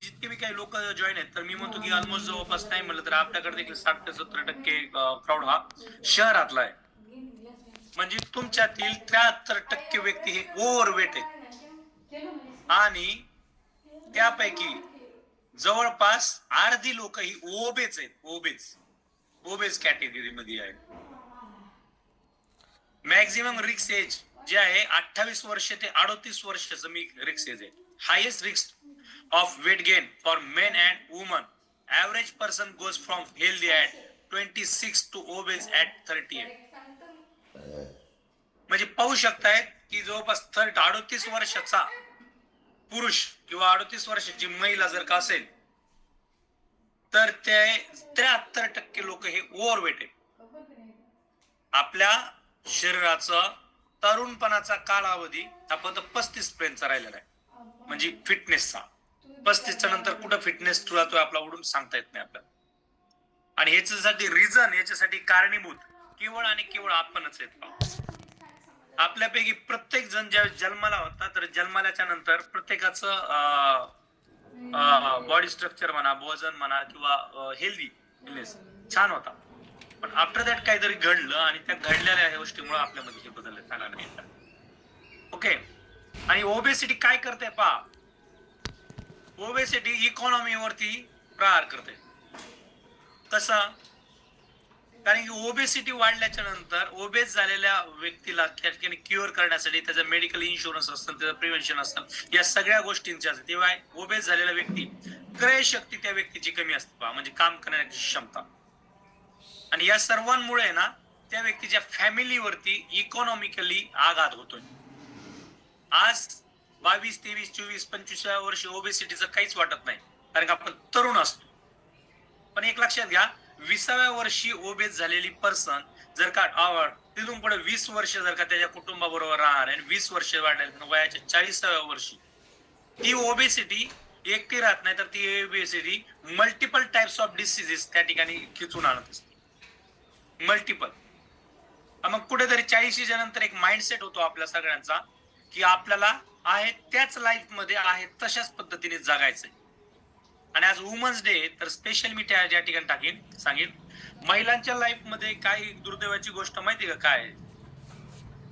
जितके बी काही लोक जॉईन आहेत, तर मी म्हणतो की ऑलमोस्ट जवळपास नाही म्हणलं तर आपल्याकडे देखील 60 ते 70% क्राऊड हा शहरातला आहे. म्हणजे तुमच्यातील 73% व्यक्ती हे ओव्हरवेट आहेत आणि त्यापैकी जवळपास अर्धी लोक ही ओबेज आहेत. ओबेज कॅटेगरी मध्ये आहेत. मॅक्झिमम रिक्स एज जे आहे 28 वर्ष ते 38 वर्षाचं मी रिक्स एज आहे. हायेस्ट रिक्स of weight gain for men and women. Average person goes from healthy at 26 to obese at 38. म्हणजे पाहू शकताय की जवळपास 38 वर्षाचा पुरुष किंवा 38 वर्षाची महिला जर का असेल तर ते 73% लोक हे ओव्हरवेट आहे. आपल्या शरीराचा तरुणपणाचा कालावधी आपण 35 पर्यंत राहिलेला आहे, म्हणजे फिटनेसचा. 35च्या नंतर कुठं फिटनेस जातोय आपला उडून सांगता येत नाही आपल्याला. आणि याच्यासाठी रिझन, याच्यासाठी कारणीभूत केवळ आणि केवळ आपणच आहेत. आपल्यापैकी प्रत्येक जण ज्या जन्माला होता तर जन्माल्याच्या नंतर प्रत्येकाचं बॉडी स्ट्रक्चर म्हणा, वजन म्हणा किंवा हेल्थीनेस छान होता. पण आफ्टर दॅट काहीतरी घडलं आणि त्या घडलेल्या गोष्टीमुळे आपल्यामध्ये हे बदल झाला नाही. ओके. आणि ओबेसिटी काय करते पहा, ओबेसिटी इकॉनॉमीवरती प्रहार करते. कसं? कारण की ओबेसिटी वाढल्याच्या नंतर ओबेस झालेल्या व्यक्तीला क्युअर करण्यासाठी त्याचं मेडिकल इन्शुरन्स असतं, त्याचं प्रिव्हेन्शन असतं, या सगळ्या गोष्टींच्या असतात. तेव्हा ओबेस झालेला व्यक्ती क्रय शक्ती त्या व्यक्तीची कमी असते, म्हणजे काम करण्याची क्षमता. आणि या सर्वांमुळे ना त्या व्यक्तीच्या फॅमिलीवरती इकॉनॉमिकली आघात होतोय. आज 22, 23, 24, 25व्या वर्षी ओबेसिटीचं काहीच वाटत नाही, कारण की आपण तरुण असतो. पण एक लक्षात घ्या, 20व्या वर्षी ओबेस झालेली पर्सन जर का तिथून पुढे 20 वर्ष जर का त्याच्या कुटुंबाबरोबर राहणार आणि 20 वर्ष वाढेल, वयाच्या 40व्या वर्षी ती ओबेसिटी एकटी राहत नाही, तर ती obesity multiple types of diseases त्या ठिकाणी खिचून आणत असते. मल्टिपल. मग कुठेतरी 40च्या नंतर एक माइंडसेट होतो आपल्या सगळ्यांचा की आपल्याला आहे त्याच लाईफ मध्ये आहे तशाच पद्धतीने जगायचंय. आणि आज वुमन्स डे तर स्पेशल मी त्या ठिकाणी सांगेन महिलांच्या लाईफ मध्ये काही दुर्दैवाची गोष्ट माहिती का काय?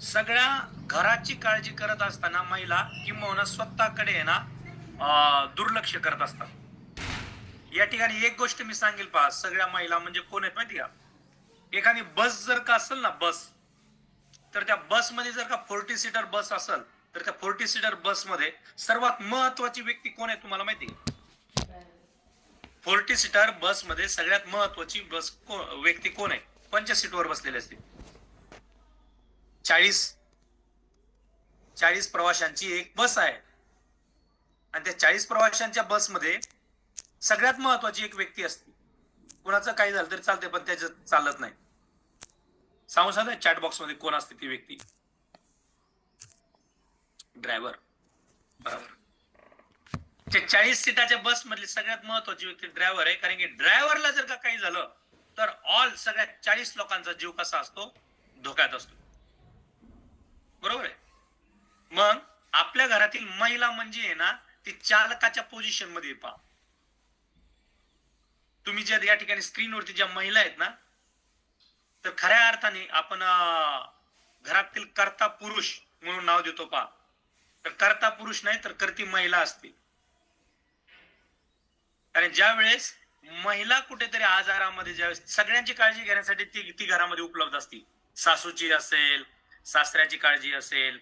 सगळ्या घराची काळजी करत असताना महिला किंवा स्वतःकडे आहे ना दुर्लक्ष करत असतात. या ठिकाणी एक गोष्ट मी सांगेल पहा, सगळ्या महिला म्हणजे कोण आहेत माहिती का? एखादी बस जर का असेल ना बस, तर त्या बसमध्ये जर का 40 सीटर बस असेल तर त्या 40 सीटर बसमध्ये सर्वात महत्वाची व्यक्ती कोण आहे तुम्हाला माहिती आहे? 40 सीटर बसमध्ये सगळ्यात महत्वाची व्यक्ती कोण आहे? 5 सीटवर बसलेले असते. 40 प्रवाशांची एक बस आहे आणि त्या 40 प्रवाशांच्या बसमध्ये सगळ्यात महत्वाची एक व्यक्ती असते. कुणाचं काही झालं तरी चालते, पण त्याचं चालत नाही. सांगू सांगा चॅट बॉक्स मध्ये कोण असते ती व्यक्ती? ड्रायव्हर. बरोबर. 40 सीटाच्या बस मधली सगळ्यात महत्वाची व्यक्ती ड्रायव्हर आहे, कारण की ड्रायव्हरला जर का काही झालं तर सगळ्या 40 लोकांचा जीव कसा असतो? धोक्यात असतो. बरोबर आहे. मग आपल्या घरातील महिला म्हणजे आहे ना ती चालकाच्या पोझिशन मध्ये पहा. तुम्ही ज्या या ठिकाणी स्क्रीनवरती ज्या महिला आहेत ना, तर खऱ्या अर्थाने आपण घरातील कर्ता पुरुष म्हणून नाव देतो पहा. तर कर्ता पुरुष नाही तर कर्ती महिला असते. कारण ज्या वेळेस महिला कुठेतरी आजारामध्ये ज्यावेळेस सगळ्यांची काळजी घेण्यासाठी ती घरामध्ये उपलब्ध असते. सासूची असेल, सासऱ्याची काळजी असेल,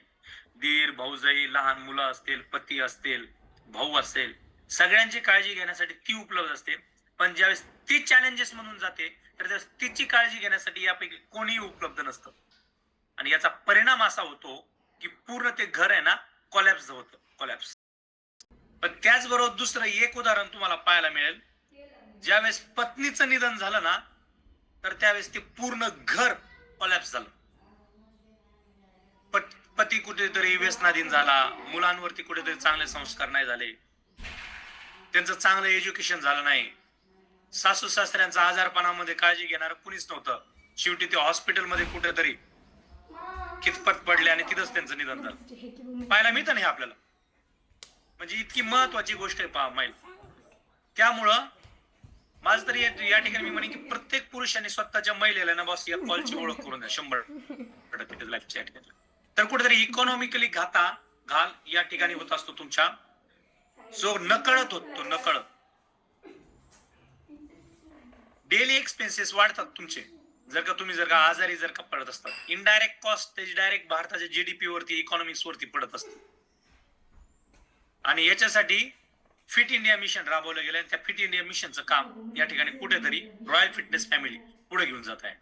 दीर, भाऊजाई, लहान मुलं असतील, पती असतील, भाऊ असेल, सगळ्यांची काळजी घेण्यासाठी ती उपलब्ध असते. पण ज्यावेळेस ती चॅलेंजेस म्हणून जाते तर त्यावेळेस तिची काळजी घेण्यासाठी यापैकी कोणीही उपलब्ध नसतं. आणि याचा परिणाम असा होतो की पूर्ण ते घर आहे ना कोलॅप्स होतं. कोलॅप्स. पण त्याचबरोबर दुसरं एक उदाहरण तुम्हाला पाहायला मिळेल, ज्यावेळेस पत्नीचं निधन झालं ना तर त्यावेळेस ते पूर्ण घर कोलॅप्स झालं. पती कुठेतरी व्यसनाधीन झाला, मुलांवरती कुठेतरी चांगले संस्कार नाही झाले, त्यांचं चांगलं एज्युकेशन झालं नाही, सासू सासऱ्यांचा आजारपणामध्ये काळजी घेणार कुणीच नव्हतं. शेवटी ते हॉस्पिटलमध्ये कुठेतरी कितपत पडले आणि तिथंच त्यांचं निधन झालं. पाहायला मिळतं नाही आपल्याला. म्हणजे इतकी महत्वाची गोष्ट आहे पहा महिला. त्यामुळं माझं तरी या ठिकाणी मी म्हणेन की प्रत्येक पुरुषाने स्वतःच्या महिलेला ना बस या कॉलची ओळख करून द्या 100% लाईफच्या ठिकाणी. तर कुठेतरी इकॉनॉमिकली घाल या ठिकाणी होत असतो तुमच्या, जो नकळत होतो, नकळत डेली एक्सपेन्सेस वाढतात तुमचे. जर का आजारी जर का पडत असतात, इनडायरेक्ट कॉस्ट त्याची डायरेक्ट भारताच्या जीडीपी वरती, इकॉनॉमिक्स वरती पडत असते. आणि याच्यासाठी फिट इंडिया मिशन राबवलं गेलं. त्या फिट इंडिया मिशनचं काम या ठिकाणी कुठेतरी रॉयल फिटनेस फॅमिली पुढे घेऊन जात आहे.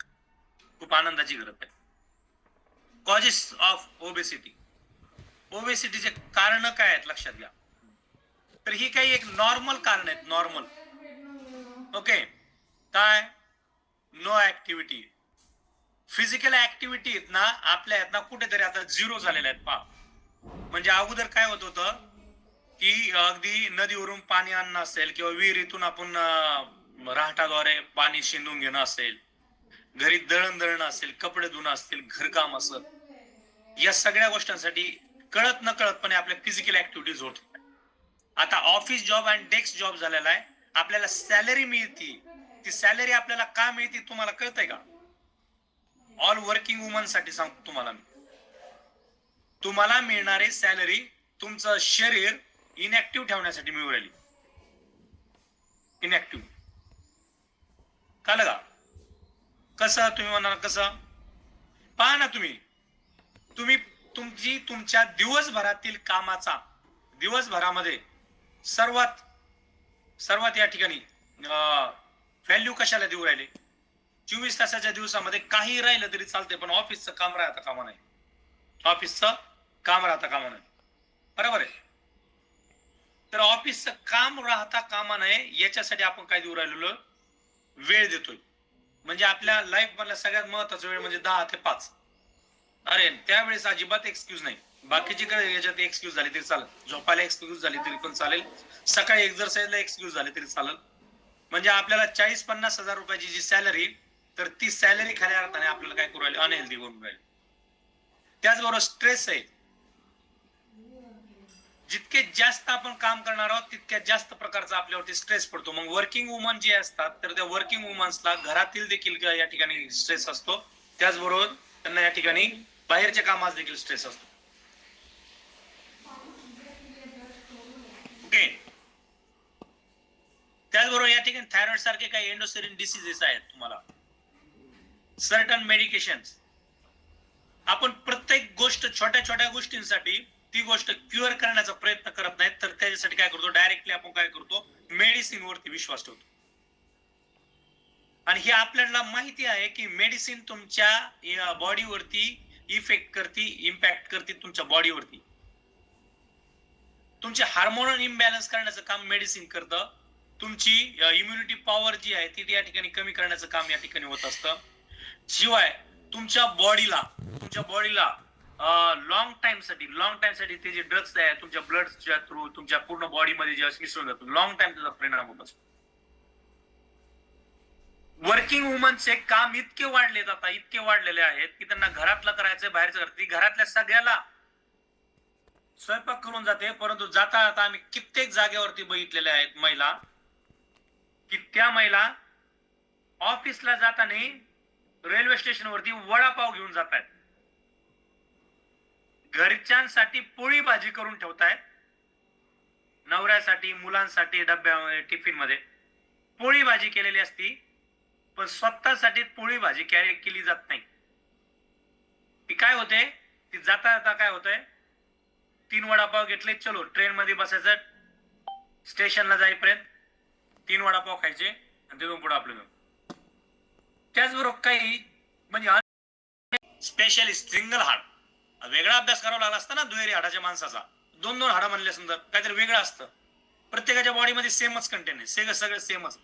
खूप आनंदाची गरज आहे. Causes of obesity. ओबेसिटीचे कारण काय आहेत लक्षात घ्या. तर ही काही एक नॉर्मल कारण आहेत, नॉर्मल. ओके, काय? No activity. फिजिकल ऍक्टिव्हिटी आहेत ना आपल्या आहेत ना कुठेतरी आता झिरो झालेल्या आहेत. पहा, म्हणजे अगोदर काय होत होतं की अगदी नदीवरून पाणी आणणं असेल किंवा विहिरीतून आपण राहटाद्वारे पाणी शिंदून घेणं असेल, घरी दळणं असेल, कपडे धुणं असतील, घरकाम असेल, या सगळ्या गोष्टींसाठी कळत न कळतपणे आपल्या फिजिकल ऍक्टिव्हिटीज होत. आता ऑफिस जॉब आणि डेस्क जॉब झालेला आहे. आपल्याला सॅलरी मिळते. ती सॅलरी आपल्याला का मिळते तुम्हाला कळतंय का? ऑल वर्किंग वुमन साठी सांगतो तुम्हाला मी. तुम्हाला मिळणारी सॅलरी तुमचं शरीर इनॅक्टिव्ह ठेवण्यासाठी मिळू राहिली. इनॅक्टिव्ह. कळलं का? कसं तुम्ही म्हणाल कसं? पहा ना तुम्ही तुमच्या दिवसभरातील कामाचा, दिवसभरामध्ये सर्वात या ठिकाणी व्हॅल्यू कशाला देऊ राहिले? 24 तासाच्या दिवसामध्ये काही राहिलं तरी चालते, पण ऑफिसचं काम राहता कामा नाही. ऑफिसचं काम राहता कामा नाही. बरोबर आहे. तर ऑफिसचं काम राहता कामा नये याच्यासाठी आपण काय देऊ राहिलो? वेळ देतोय. म्हणजे आपल्या लाईफ मधला सगळ्यात महत्वाचा वेळ म्हणजे 10 ते 5. अरे त्यावेळेस अजिबात एक्सक्यूज नाही. बाकीची कडे याच्यात एक्सक्यूज झाली तरी चालेल, झोपायला एक्सक्यूज झाली तरी पण चालेल, सकाळी एक्झरसाइजला एक्सक्यूज झाली तरी चालेल. म्हणजे आपल्याला 40-50 हजार रुपयाची जी सॅलरी, तर ती सॅलरी खऱ्या अर्थाने आपल्याला काय करू राहिली? अनहेल्दी करून राहिली. त्याचबरोबर स्ट्रेस आहे. जितके जास्त आपण काम करणार आहोत तितक्या जास्त प्रकारचा आपल्यावरती स्ट्रेस पडतो. मग वर्किंग वुमन जे असतात तर त्या वर्किंग वुमन्सला घरातील देखील या ठिकाणी स्ट्रेस असतो. त्याचबरोबर त्यांना या ठिकाणी बाहेरच्या कामात देखील स्ट्रेस असतो. ओके. त्याचबरोबर या ठिकाणी थायरॉइड सारखे काही एंडोसेरिन डिसीजेस आहेत. तुम्हाला सर्टन मेडिकेशन्स, आपण प्रत्येक गोष्ट छोट्या छोट्या गोष्टींसाठी ती गोष्ट क्युअर करण्याचा प्रयत्न करत नाहीत, तर त्याच्यासाठी काय करतो? डायरेक्टली आपण काय करतो? मेडिसिन वरती विश्वास ठेवतो. आणि हे आपल्याला माहिती आहे की मेडिसिन तुमच्या बॉडीवरती इफेक्ट करते, इम्पॅक्ट करते तुमच्या बॉडीवरती. तुमचे हार्मोनल इम्बॅलन्स करण्याचं काम मेडिसिन करतं. तुमची इम्युनिटी पॉवर जी आहे ती या ठिकाणी कमी करण्याचं काम या ठिकाणी होत असतं. शिवाय तुमच्या बॉडीला लॉंग टाइम साठी ते जे ड्रग्स आहे तुमच्या ब्लडच्या थ्रू तुमच्या पूर्ण बॉडीमध्ये जे मिसळून जातो, लॉंग टाइम त्याचा परिणाम होत असतो. वर्किंग वुमनचे काम इतके वाढलेले आहेत की त्यांना घरातलं करायचं, बाहेरचं करायचं. घरातल्या सगळ्याला स्वयंपाक करून जाते, परंतु जाता आम्ही कित्येक जागेवरती बघितलेले आहेत महिला की त्या महिला ऑफिसला जाताना रेल्वे स्टेशनवरती वडापाव घेऊन जात आहेत. घरच्यांसाठी पोळी भाजी करून ठेवतायत, नवऱ्यासाठी, मुलांसाठी डब्यामध्ये टिफिन मध्ये पोळी भाजी केलेली असती, पण स्वतःसाठी पोळी भाजी कॅरी केली जात नाही. ती काय होते? ती जाता काय होतंय? 3 वडापाव घेतले, चलो ट्रेन मध्ये बसायचं, स्टेशनला जाईपर्यंत 3 वडापाव खायचे आणि तिथून पुढे आपलं. त्याचबरोबर काही म्हणजे स्पेशलिस्ट सिंगल हाड वेगळा अभ्यास करावा लागला असता ना, दुहेरी हाडाच्या माणसाचा 2-2 हाडं म्हणले समजा काहीतरी वेगळं असतं. प्रत्येकाच्या बॉडीमध्ये सेमच कंटेंट आहे, सगळं सेमच,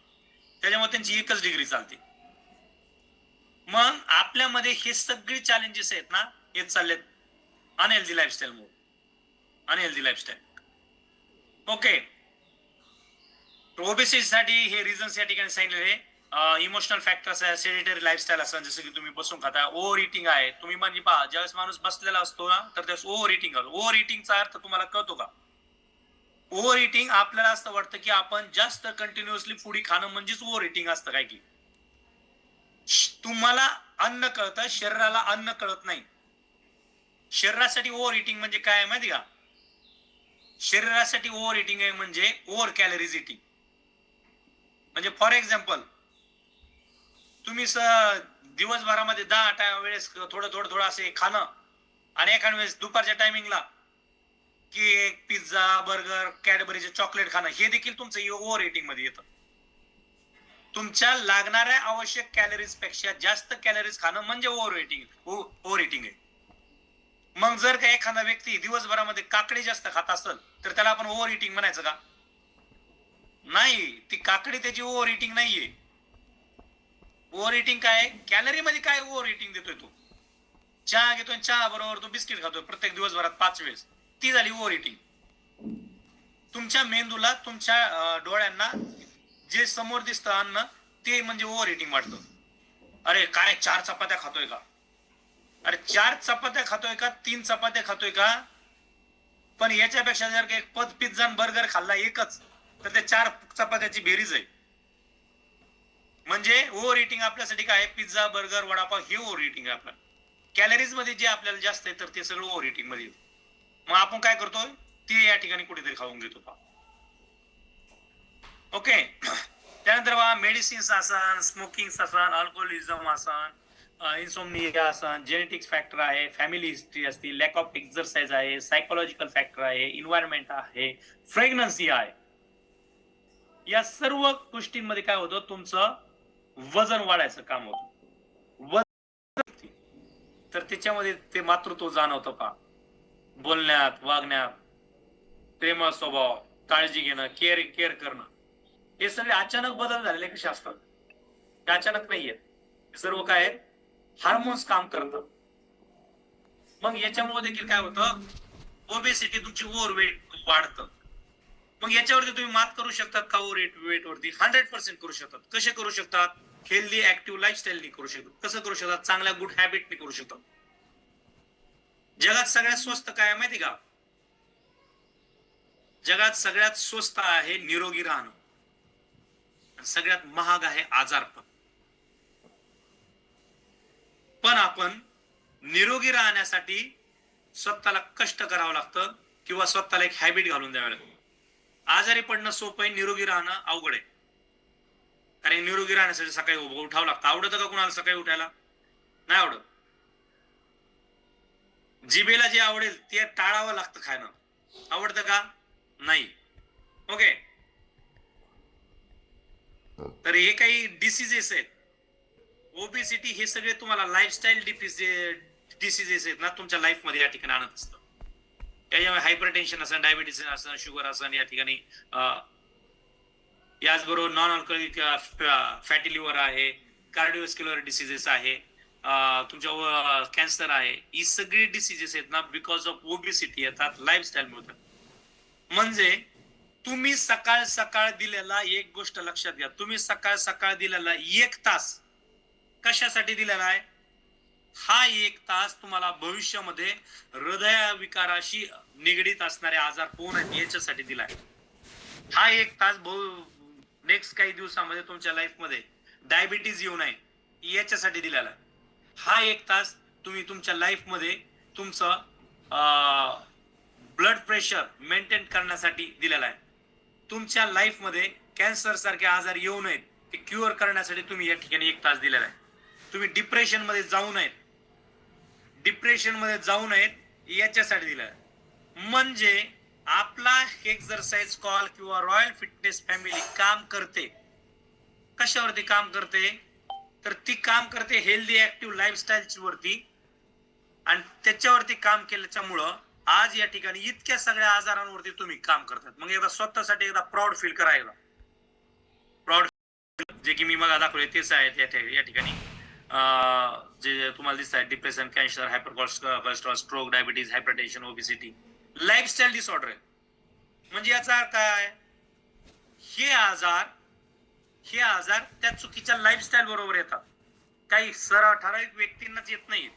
त्याच्यामुळे त्यांची एकच डिग्री चालते. मग आपल्यामध्ये हे सगळी चॅलेंजेस आहेत ना, हे चाललेत अनहेल्दी लाईफस्टाईलमुळे. Unhealthy lifestyle. ओके. ओबेसिटीसाठी हे रिझन्स या ठिकाणी सांगितलेले. इमोशनल फॅक्टर्स आहे, सेडेटरी लाईफस्टाईल असं, जसं की तुम्ही बसून खाता, ओव्हर इटिंग आहे. तुम्ही म्हणजे पहा, ज्यावेळेस माणूस बसलेला असतो ना तर त्यावेळेस ओव्हर इटिंग करतो. ओव्हर इटिंगचा अर्थ तुम्हाला कळतो का? ओव्हर इटिंग आपल्याला असं वाटतं की आपण जास्त कंटिन्युअसली फुडी खाणं म्हणजेच ओव्हर इटिंग असतं काय की. तुम्हाला अन्न कळतं, शरीराला अन्न कळत नाही. शरीरासाठी ओव्हर इटिंग म्हणजे काय माहिती का? शरीरासाठी ओव्हर इटिंग आहे म्हणजे ओव्हर कॅलरीज इटिंग. म्हणजे फॉर एक्झाम्पल तुम्ही दिवसभरामध्ये 10 वेळेस थोडं थोडं थोडं असे खाणं आणि एखाद्या वेळेस दुपारच्या टायमिंगला केक, पिझ्झा, बर्गर, कॅडबरीचे चॉकलेट खाणं हे देखील तुमचं ओव्हर इटिंग मध्ये येतं. तुमच्या लागणाऱ्या आवश्यक कॅलरीज पेक्षा जास्त कॅलरीज खाणं म्हणजे ओव्हर इटिंग आहे. मग जर का एखादा व्यक्ती दिवसभरामध्ये काकडी जास्त खात असेल तर त्याला आपण ओव्हर इटिंग म्हणायचं का? नाही, ती काकडी त्याची ओव्हर इटिंग नाहीये. ओव्हर इटिंग काय? कॅलरी मध्ये काय ओव्हर इटिंग देतोय तो? चहा घेतोय, चहा बरोबर तो बिस्किट खातोय प्रत्येक दिवसभरात 5 वेळेस, ती झाली ओव्हर इटिंग. तुमच्या मेंदूला, तुमच्या डोळ्यांना जे समोर दिसतं अन्न ते म्हणजे ओव्हर इटिंग वाटतं. अरे काय 4 चपात्या खातोय का? अरे 4 चपात्या खातोय का 3 चपात्या खातोय का? पण याच्यापेक्षा जर एक पद पिझ्झा बर्गर खाल्ला एकच तर ते 4 चपात्याची बेरीज आहे. म्हणजे ओव्हर इटिंग आपल्यासाठी काय? पिझ्झा, बर्गर, वडापाव हे ओव्हर इटिंग आहे आपलं. कॅलरीज मध्ये जे आपल्याला जास्त आहे तर ते सगळं ओव्हर इटिंग मध्ये येतं. मग आपण काय करतोय? ते या ठिकाणी कुठेतरी खाऊन घेतो. ओके. त्यानंतर बघा मेडिसिन्स आसन, स्मोकिंग आसन, अल्कोहोलिझम आसन, इन्सोमनिया आसन, जेनेटिक्स फॅक्टर आहे, फॅमिली हिस्ट्री असते, लॅक ऑफ एक्सरसाइज आहे, सायकोलॉजिकल फॅक्टर आहे, इन्व्हायरमेंट आहे, फ्रेग्नन्सी आहे. या सर्व गोष्टींमध्ये काय होतं? तुमचं वजन वाढायचं काम होतं. तर त्याच्यामध्ये ते मातृत्व जाणवतं का? बोलण्यात, वागण्यात, प्रेमळ स्वभाव, काळजी घेणं, केअर करणं, हे सगळे अचानक बदल झालेले कसे असतात? ते अचानक नाहीये. सर्व काय आहेत? हार्मोन्स काम करतात. मग याच्यामुळे देखील काय होतं? ओबेसिटी, तुमची ओव्हरवेट वाढतं. मग याच्यावरती तुम्ही मात करू शकतात का? वेट वरती 100% करू शकतात. कसे करू शकतात? हेल्दी ऍक्टिव्ह लाईफस्टाईलनी करू शकतात. कसं करू शकतात? चांगल्या गुड हॅबिटनी करू शकतात. जगात सगळ्यात स्वस्त काय माहिती का? जगात सगळ्यात स्वस्त आहे निरोगी राहणं. सगळ्यात महाग आहे आजारपण. पण आपण निरोगी राहण्यासाठी स्वतःला कष्ट करावं लागतं किंवा स्वतःला एक हॅबिट घालून द्यावं लागतं. आजारी पडणं सोपं आहे, निरोगी राहणं अवघड आहे. कारण निरोगी राहण्यासाठी सकाळी उठावं लागतं. आवडतं का कुणाला सकाळी उठायला? नाही आवडत. जिभेला जे आवडेल ते टाळावं लागतं खाणं. आवडतं का? नाही. ओके. तर हे काही डिसीजेस आहेत. ओबेसिटी हे सगळे तुम्हाला लाईफस्टाईल डिसीजेस आहेत ना तुमच्या लाईफ मध्ये या ठिकाणी आणत असतं. त्याच्यामुळे हायपरटेन्शन असेल, डायबिटीस असेल, शुगर असेल, या ठिकाणी याचबरोबर नॉन अल्कोहोलिक फॅटी लिव्हर आहे, कार्डिओस्क्युलर डिसीजेस आहे, तुमच्या कॅन्सर आहे. ही सगळी डिसीजेस आहेत ना बिकॉज ऑफ ओबेसिटी येतात लाईफस्टाईल मुळे. म्हणजे तुम्ही सकाळ सकाळ दिलेला एक गोष्ट लक्षात घ्या, तुम्ही सकाळ सकाळ दिलेला 1 तास कशासाठी दिलेला आहे? हा 1 तास तुम्हाला भविष्यामध्ये हृदयविकाराशी निगडीत असणारे आजार होऊ नये याच्यासाठी दिलाय. हा 1 तास नेक्स्ट काही दिवसामध्ये तुमच्या लाईफ मध्ये डायबिटीज येऊ नये याच्यासाठी दिलेला आहे. हा 1 तास तुम्ही तुमच्या लाईफ मध्ये तुमचं ब्लड प्रेशर मेंटेन करण्यासाठी दिलेला आहे. तुमच्या लाईफ मध्ये कॅन्सर सारखे आजार येऊ नयेत ते क्युअर करण्यासाठी तुम्ही या ठिकाणी 1 तास दिलेला आहे. तुम्ही डिप्रेशन मध्ये जाऊ नयेत याच्यासाठी दिलाय. म्हणजे आपला एक्सरसाइज कॉल किंवा रॉयल फिटनेस फॅमिली काम करते. कशावरती काम करते? तर ती काम करते हेल्दी ऍक्टिव्ह लाईफस्टाईल वरती. आणि त्याच्यावरती काम केल्याच्यामुळं आज या ठिकाणी इतक्या सगळ्या आजारांवरती तुम्ही काम करतात. मग एकदा स्वतःसाठी एकदा प्राऊड फील करायला. प्राऊड जे की मी मला दाखवले तेच आहेत या ठिकाणी. जे तुम्हाला दिसत आहे depression, cancer, hyper cholesterol, stroke, diabetes, hypertension, obesity, lifestyle disorder आहे. म्हणजे याचा अर्थ काय? हे आजार त्या चुकीच्या लाईफस्टाईल बरोबर येतात. काही ठराविक व्यक्तींनाच येत नाही.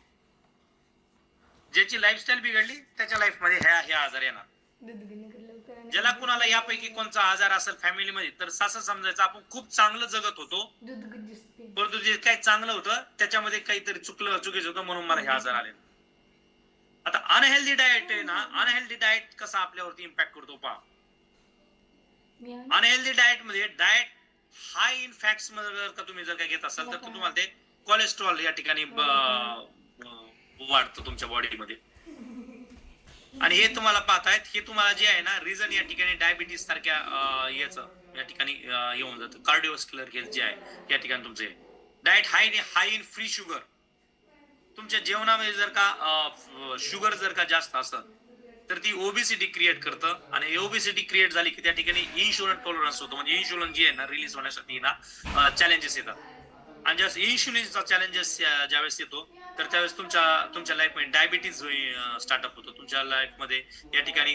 ज्याची लाईफस्टाईल बिघडली त्याच्या लाईफ मध्ये हे आजार येणार. ज्याला कुणाला यापैकी कोणता आजार असेल फॅमिलीमध्ये तर असं समजायचं आपण खूप चांगलं जगत होतो, परंतु जे काही चांगलं होतं त्याच्यामध्ये काहीतरी चुकीचं होतं म्हणून मला हे आजार आले. आता अनहेल्दी डाएट आहे ना, अनहेल्दी डाएट कसा आपल्यावरती इम्पॅक्ट करतो पहा. अनहेल्दी डाएट मध्ये डाएट हाय इन फॅट्स मध्ये जर का तुम्ही जर का घेत असाल तर तुम्हाला ते कोलेस्ट्रॉल या ठिकाणी वाढतं तुमच्या बॉडीमध्ये. आणि हे तुम्हाला पाहतायत, हे तुम्हाला जे आहे ना रिझन या ठिकाणी डायबिटीस सारख्या याचं या ठिकाणी येऊन जातं. कार्डिओव्हास्क्युलर हेल्थ जे आहे या ठिकाणी तुमचे diet high in free sugar. तुमच्या जेवणामध्ये जर का शुगर जर का जास्त असतं तर ती ओबेसिटी क्रिएट करतं, आणि ओबेसिटी क्रिएट झाली की त्या ठिकाणी इन्शुलिन टॉलरन्स होतो, म्हणजे इन्शुलिन जे आहे ना रिलीज होण्यासाठी ना चॅलेंजेस येतात. आणि ज्यावेळेस इन्शुलिनचा चॅलेंजेस ज्यावेळेस येतो तर त्यावेळेस तुमच्या लाईफमध्ये डायबिटीज स्टार्टअप होतो. तुमच्या लाईफमध्ये या ठिकाणी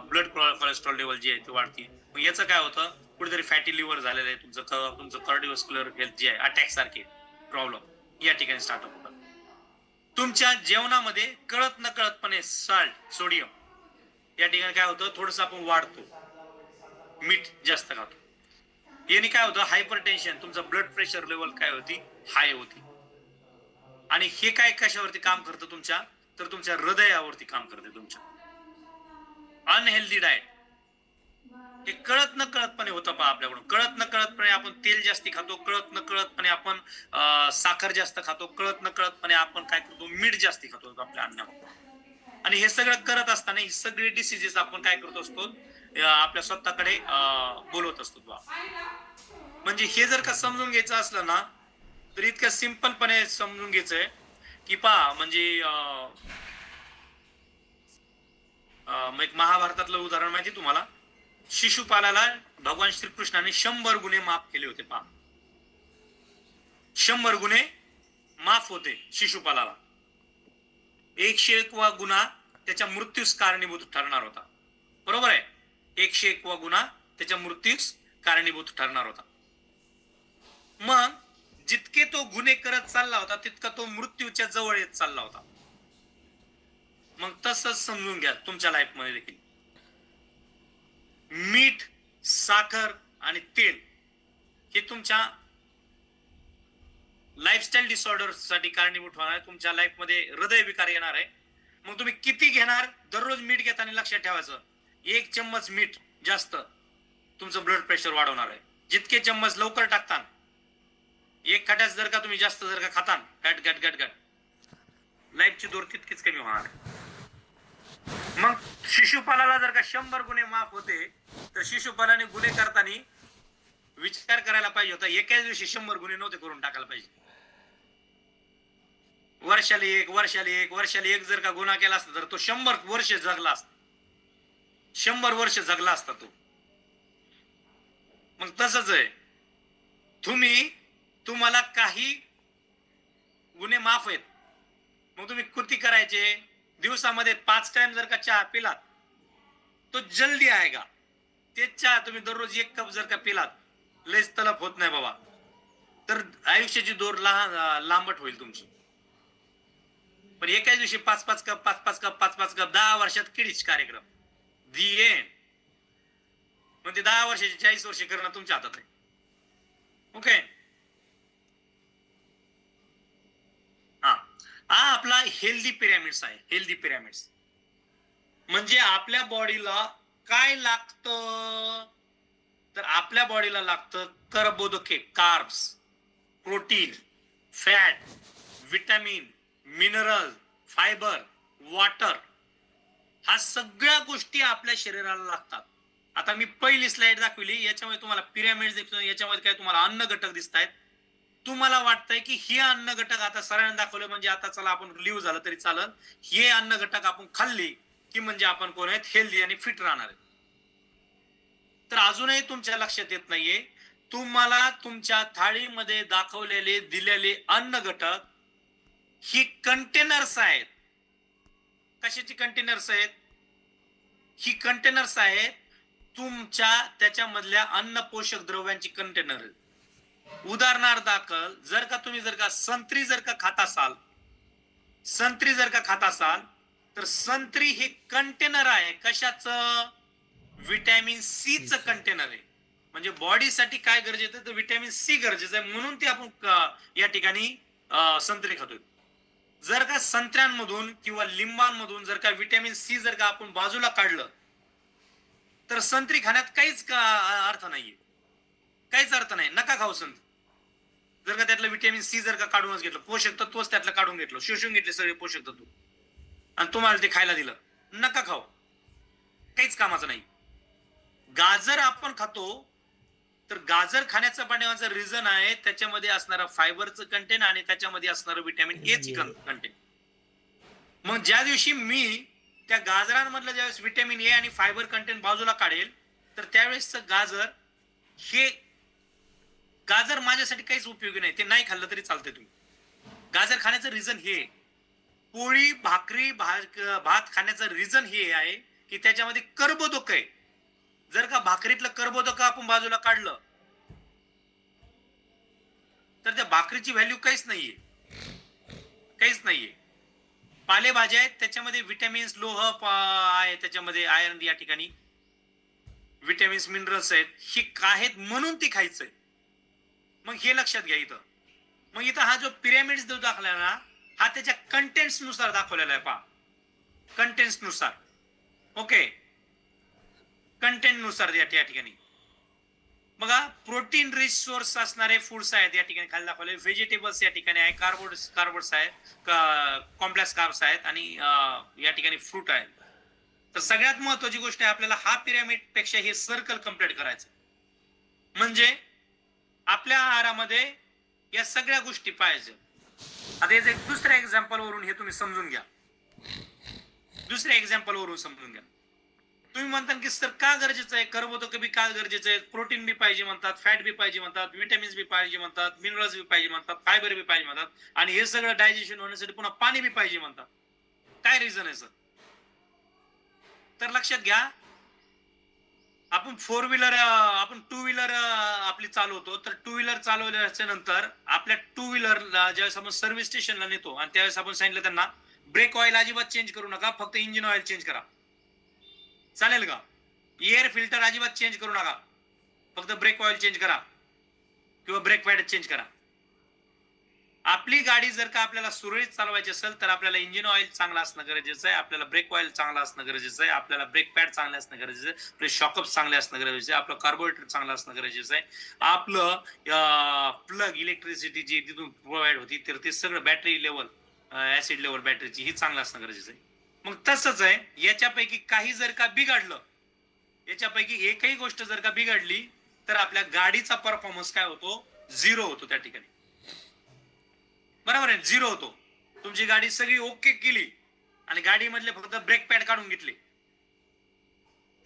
ब्लड कोलेस्ट्रॉल लेवल जे आहे ते वाढते. मग याचं काय होतं, कुठेतरी फॅटी लिव्हर झालेलं आहे, तुमचं कार्डिओव्हास्क्युलर हेल्थ जे आहे अटॅक सारखे प्रॉब्लेम या ठिकाणी स्टार्टअप होतात. तुमच्या जेवणामध्ये कळत न कळतपणे साल्ट सोडियम या ठिकाणी काय होतं, थोडंसं आपण वाढतो, मीठ जास्त खातो. याने काय होतं, हायपर टेन्शन, तुमचं ब्लड प्रेशर लेवल काय होती, हाय होती. आणि हे काय कशावरती काम करतं तुमच्या, तर तुमच्या हृदयावरती काम करते तुमच्या. अनहेल्दी डाएट हे कळत न कळतपणे होतं पहा आपल्याकडून. कळत न कळतपणे आपण तेल जास्ती खातो, कळत न कळतपणे आपण साखर जास्त खातो, कळत न कळतपणे आपण काय करतो, मीठ जास्ती खातो आपल्या अन्नामध्ये. आणि हे सगळं करत असताना ही सगळे डिसीजेस आपण काय करत असतो, आपल्या स्वतःकडे बोलवत असतो बा. म्हणजे हे जर का समजून घ्यायचं असलं ना तर इतक्या सिंपलपणे समजून घ्यायचंय की पहा, म्हणजे एक महाभारतातलं उदाहरण माहिती तुम्हाला. शिशुपालाला भगवान श्रीकृष्णाने 100 गुन्हे माफ केले होते पहा. 100 गुन्हे माफ होते शिशुपालाला. 101वा गुन्हा त्याच्या मृत्यूस कारणीभूत ठरणार होता. बरोबर आहे, 101वा गुन्हा त्याच्या मृत्यूस कारणीभूत ठरणार होता. मग जितके तो गुन्हे करत चालला होता तितका तो मृत्यूच्या जवळ येत चालला होता. मग तसंच समजून घ्या तुमच्या लाईफ मध्ये देखील मीठ, साखर आणि तेल हे तुमच्या लाईफस्टाईल डिसऑर्डर साठी कारणीभूत होणार आहे. तुमच्या लाईफ मध्ये हृदय विकार येणार आहे. मग तुम्ही किती घेणार, दररोज मीठ घेताना लक्षात ठेवायचं, 1 चम्मच मीठ जास्त तुमचं ब्लड प्रेशर वाढवणार आहे. जितके चम्मच लवकर टाकता, एक खट्यास जर का तुम्ही जास्त जर का खाता, गट लाईफची दोर तितकीच कमी होणार आहे. मग शिशुपालाला जर का 100 गुन्हे माफ होते तर शिशुपालाने गुन्हे करताना विचार करायला पाहिजे होता, एकाच दिवशी 100 गुन्हे नव्हते करून टाकायला पाहिजे. वर्षाला एक जर का गुन्हा केला असता तर तो 100 वर्ष जगला असता. 100 वर्ष जगला असता तो. मग तसंच आहे, तुम्हाला काही गुन्हे माफ आहेत, मग तुम्ही कृती करायचे. दिवसामध्ये 5 टाइम जर का चहा पिलात तो जल्दी आएगा. तेच चहा तुम्ही दररोज 1 कप जर का पिलात, लयच तलप होत नाही बाबा, तर आयुष्याची दोर लांबट होईल तुमची. पण एकाच दिवशी 5 कप 10 वर्षात किडीच कार्यक्रम, दी एंड. म्हणजे 10 वर्षाची 40 वर्ष करणं तुमच्या हातात आहे. ओके, हा आपला हेल्दी पिरॅमिड्स आहे. हेल्दी पिरॅमिड्स म्हणजे आपल्या बॉडीला काय लागतं, तर आपल्या बॉडीला लागतं कर्बोदके, carbs, protein, fat, vitamin, mineral, fibre, water. हा सगळ्या गोष्टी आपल्या शरीराला लागतात. आता मी पहिली स्लाइड दाखवली, याच्यामध्ये तुम्हाला पिरॅमिड दिसतो, याच्यामध्ये काय तुम्हाला अन्न घटक दिसत आहेत. तुम्हाला वाटतंय की हे अन्न घटक आता सरांनी दाखवले म्हणजे आता चला आपण लिव्ह झालं तरी चालल, हे अन्न घटक आपण खाल्ली की म्हणजे आपण कोण आहेत, हेल्दी आणि फिट राहणार आहेत. तर अजूनही तुमच्या लक्षात येत नाहीये, तुम्हाला तुमच्या थाळीमध्ये दाखवलेले दिलेले अन्न घटक ही कंटेनर्स आहेत. कशाची कंटेनर्स आहेत, ही कंटेनर्स आहेत तुमच्या त्याच्यामधल्या अन्न पोषक द्रव्यांची कंटेनर आहेत. उदाहरणार्थ दाखल जर का संत्री जर का खात असाल तर संत्री हे कंटेनर आहे. कशाचं, विटॅमिन सी चं कंटेनर आहे. म्हणजे बॉडीसाठी काय गरजेचं आहे तर विटॅमिन सी गरजेचं आहे, म्हणून ते आपण या ठिकाणी संत्री खातोय. जर का संत्र्यांमधून किंवा लिंबांमधून जर का विटॅमिन सी जर का आपण बाजूला काढलं तर संत्री खाण्यात काहीच अर्थ नाहीये, काहीच अर्थ नाही. नका खाऊ संत्री. जर का त्यातलं विटॅमिन सी जर का काढूनच घेतलं, पोषक तत्वच त्यातलं काढून घेतलं, शोषून घेतले सगळे पोषक तत्व आणि तुम्हाला ते खायला दिलं, नका खाऊ, काहीच कामाचं नाही. गाजर आपण खातो तर गाजर खाण्याचं पाण्याचं रिझन आहे त्याच्यामध्ये असणारं फायबरचं कंटेंट आणि त्याच्यामध्ये असणारं विटॅमिन ए चं कंटेंट. मग ज्या दिवशी मी त्या गाजरांमधलं ज्यावेळेस विटॅमिन ए आणि फायबर कंटेंट बाजूला काढेल तर त्यावेळेस गाजर हे गाजर माझ्यासाठी काहीच उपयोगी नाही, ते नाही खाल्लं तरी चालतंय. तुम्ही गाजर खाण्याचं रिझन हे, पोळी भाकरी भात खाण्याचं रिझन हे आहे की त्याच्यामध्ये कर्बोदक आहे. जर का भाकरीतलं कर्बोदक आपण बाजूला काढलं तर त्या भाकरीची व्हॅल्यू काहीच नाहीये, काहीच नाहीये. पालेभाज्या आहेत त्याच्यामध्ये विटॅमिन्स, लोह आहे त्याच्यामध्ये, आयर्न या ठिकाणी विटॅमिन्स, मिनरल्स आहेत, हे काय आहेत म्हणून ती खायचंय. मग हे लक्षात घ्या इथं. मग इथं हा जो पिरॅमिड जो दाखवला ना हा त्याच्या कंटेंट्स नुसार दाखवलेला आहे. पहा, कंटेंट्स नुसार, ओके, कंटेंट नुसार या ठिकाणी बघा. प्रोटीन रिच सोर्स असणारे फूड्स आहेत या ठिकाणी खाली दाखवले. व्हेजिटेबल्स या ठिकाणी आहे, कार्बोस आहेत, कॉम्प्लेक्स कार्ब्स आहेत आणि या ठिकाणी फ्रूट आहेत. तर सगळ्यात महत्वाची गोष्ट आहे आपल्याला हा पिरॅमिड पेक्षा हे सर्कल कंप्लीट करायचं. म्हणजे आपल्या आहारामध्ये या सगळ्या गोष्टी पाहिजे. आता याचं एक दुसऱ्या एक्झाम्पल वरून हे तुम्ही समजून घ्या. दुसऱ्या एक्झाम्पल वरून समजून घ्या. तुम्ही म्हणता की सर का गरजेचं आहे, कर्बोदक बी का गरजेचं आहे, प्रोटीन बी पाहिजे म्हणतात, फॅट बी पाहिजे म्हणतात, विटॅमिन्स बी पाहिजे म्हणतात, मिनरल्स बी पाहिजे म्हणतात, फायबर बी पाहिजे म्हणतात आणि हे सगळं डायजेशन होण्यासाठी पुन्हा पाणी बी पाहिजे म्हणतात. काय रिझन आहे सर? तर लक्षात घ्या, आपण फोर व्हीलर आपण टू व्हीलर आपली चालवतो तर टू व्हीलर चालवल्याच्या नंतर आपल्या टू व्हीलरला ज्यावेळेस आपण सर्व्हिस स्टेशनला नेतो आणि त्यावेळेस आपण सांगितलं त्यांना ब्रेक ऑइल अजिबात चेंज करू नका, फक्त इंजिन ऑइल चेंज करा, चालेल का? एअर फिल्टर अजिबात चेंज करू नका, फक्त ब्रेक ऑइल चेंज करा किंवा ब्रेक पॅड चेंज करा. आपली गाडी जर का आपल्याला सुरळीत चालवायची असेल तर आपल्याला इंजिन ऑइल चांगला असणं गरजेचं आहे, आपल्याला ब्रेक ऑइल चांगला असणं गरजेचं आहे, आपल्याला ब्रेक पॅड चांगले असणं गरजेचं आहे, आपले शॉकअप चांगले असणं गरजेचं आहे, आपलं कार्बोरेटर चांगलं असणं गरजेचं आहे, आपलं प्लग इलेक्ट्रिसिटी जी तिथून प्रोव्हाइड होती तर ते सगळं बॅटरी लेवल, ऍसिड लेवल बॅटरीची ही चांगलं असणं गरजेचं आहे. मग तसंच आहे, याच्यापैकी काही जर का बिघडलं, याच्यापैकी एकही गोष्ट जर का बिघडली तर आपल्या गाडीचा परफॉर्मन्स काय होतो? झिरो होतो त्या ठिकाणी. बरोबर आहे, झिरो होतो. तुमची गाडी सगळी ओके केली आणि गाडी मधले फक्त ब्रेक पॅड काढून घेतले,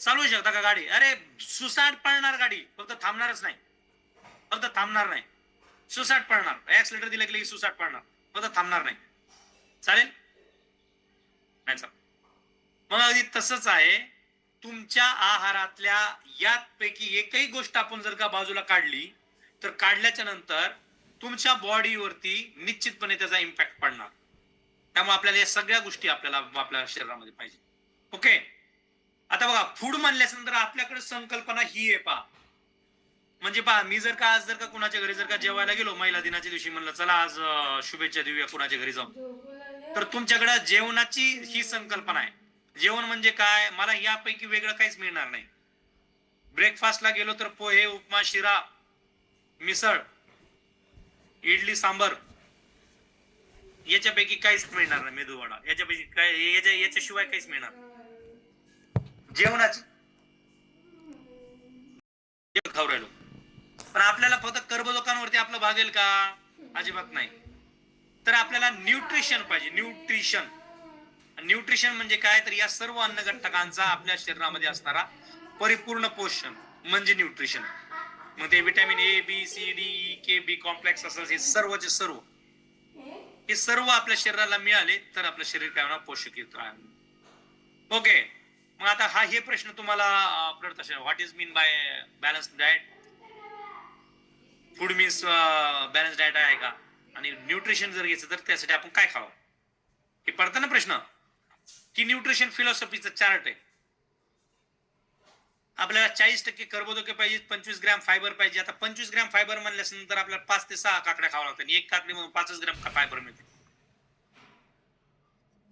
चालवू शकता का गाडी? अरे सुसाट पळणार गाडी, फक्त थांबणारच नाही, फक्त थांबणार नाही, सुसाट पळणार. ऍक्सिलेटर दिलं की सुसाट पळणार, फक्त थांबणार नाही. चालेल नाही चालेल. मग अगदी तसंच आहे, तुमच्या आहारातल्या यापैकी एकही गोष्ट आपण जर का बाजूला काढली तर काढल्याच्या नंतर तुमच्या बॉडीवरती निश्चितपणे त्याचा इम्पॅक्ट पडणार. त्यामुळे आपल्याला या सगळ्या गोष्टी आपल्याला आपल्या शरीरामध्ये पाहिजे. ओके, आता बघा, फूड म्हणल्यानंतर आपल्याकडे संकल्पना ही आहे. पहा, म्हणजे पहा, मी जर का आज जर का कुणाच्या घरी जर का जेवायला गेलो, महिला दिनाच्या दिवशी म्हणलं चला आज शुभेच्छा देऊया कुणाच्या घरी जाऊन, तर तुमच्याकडे जेवणाची ही संकल्पना आहे. जेवण म्हणजे काय? मला यापैकी वेगळं काहीच मिळणार नाही. ब्रेकफास्टला गेलो तर पोहे, उपमा, शिरा, मिसळ, इडली, सांबर, याच्यापैकी काहीच मिळणार नाही. मेदूवडा याच्यापैकी काय, याच्याशिवाय काहीच मिळणार. जेवणाची खाऊ राहिलो, पण आपल्याला फक्त कर्बोदकांवरती आपलं भागेल का? अजिबात नाही. तर आपल्याला न्यूट्रिशन पाहिजे. न्यूट्रिशन म्हणजे काय? तर या सर्व अन्न घटकांचा आपल्या शरीरामध्ये असणारा परिपूर्ण पोषण म्हणजे न्यूट्रिशन. मग ते vitamin A, B, C, D, E, K, B complex असेल, हे सर्वचे सर्व, हे सर्व आपल्या शरीराला मिळाले तर आपलं शरीर काय होणार? पोषक युक्त राहणार. ओके, मग आता हे प्रश्न तुम्हाला पडत असेल, what is mean by balance diet? Food means balance diet आहे का? आणि न्यूट्रिशन जर घ्यायचं तर त्यासाठी आपण काय खावं? हे पडतं ना प्रश्न, की न्यूट्रिशन फिलॉसॉफीचा चार्ट आहे. आपल्याला 40% कर्बोदके पाहिजे, 25 ग्रॅम फायबर पाहिजे. आता 25 ग्रॅम फायबर म्हणल्यानंतर आपल्याला 5 ते 6 काकड्या खाव्या लागतात. एक काकडीमधून 5 ग्रॅम फायबर मिळते.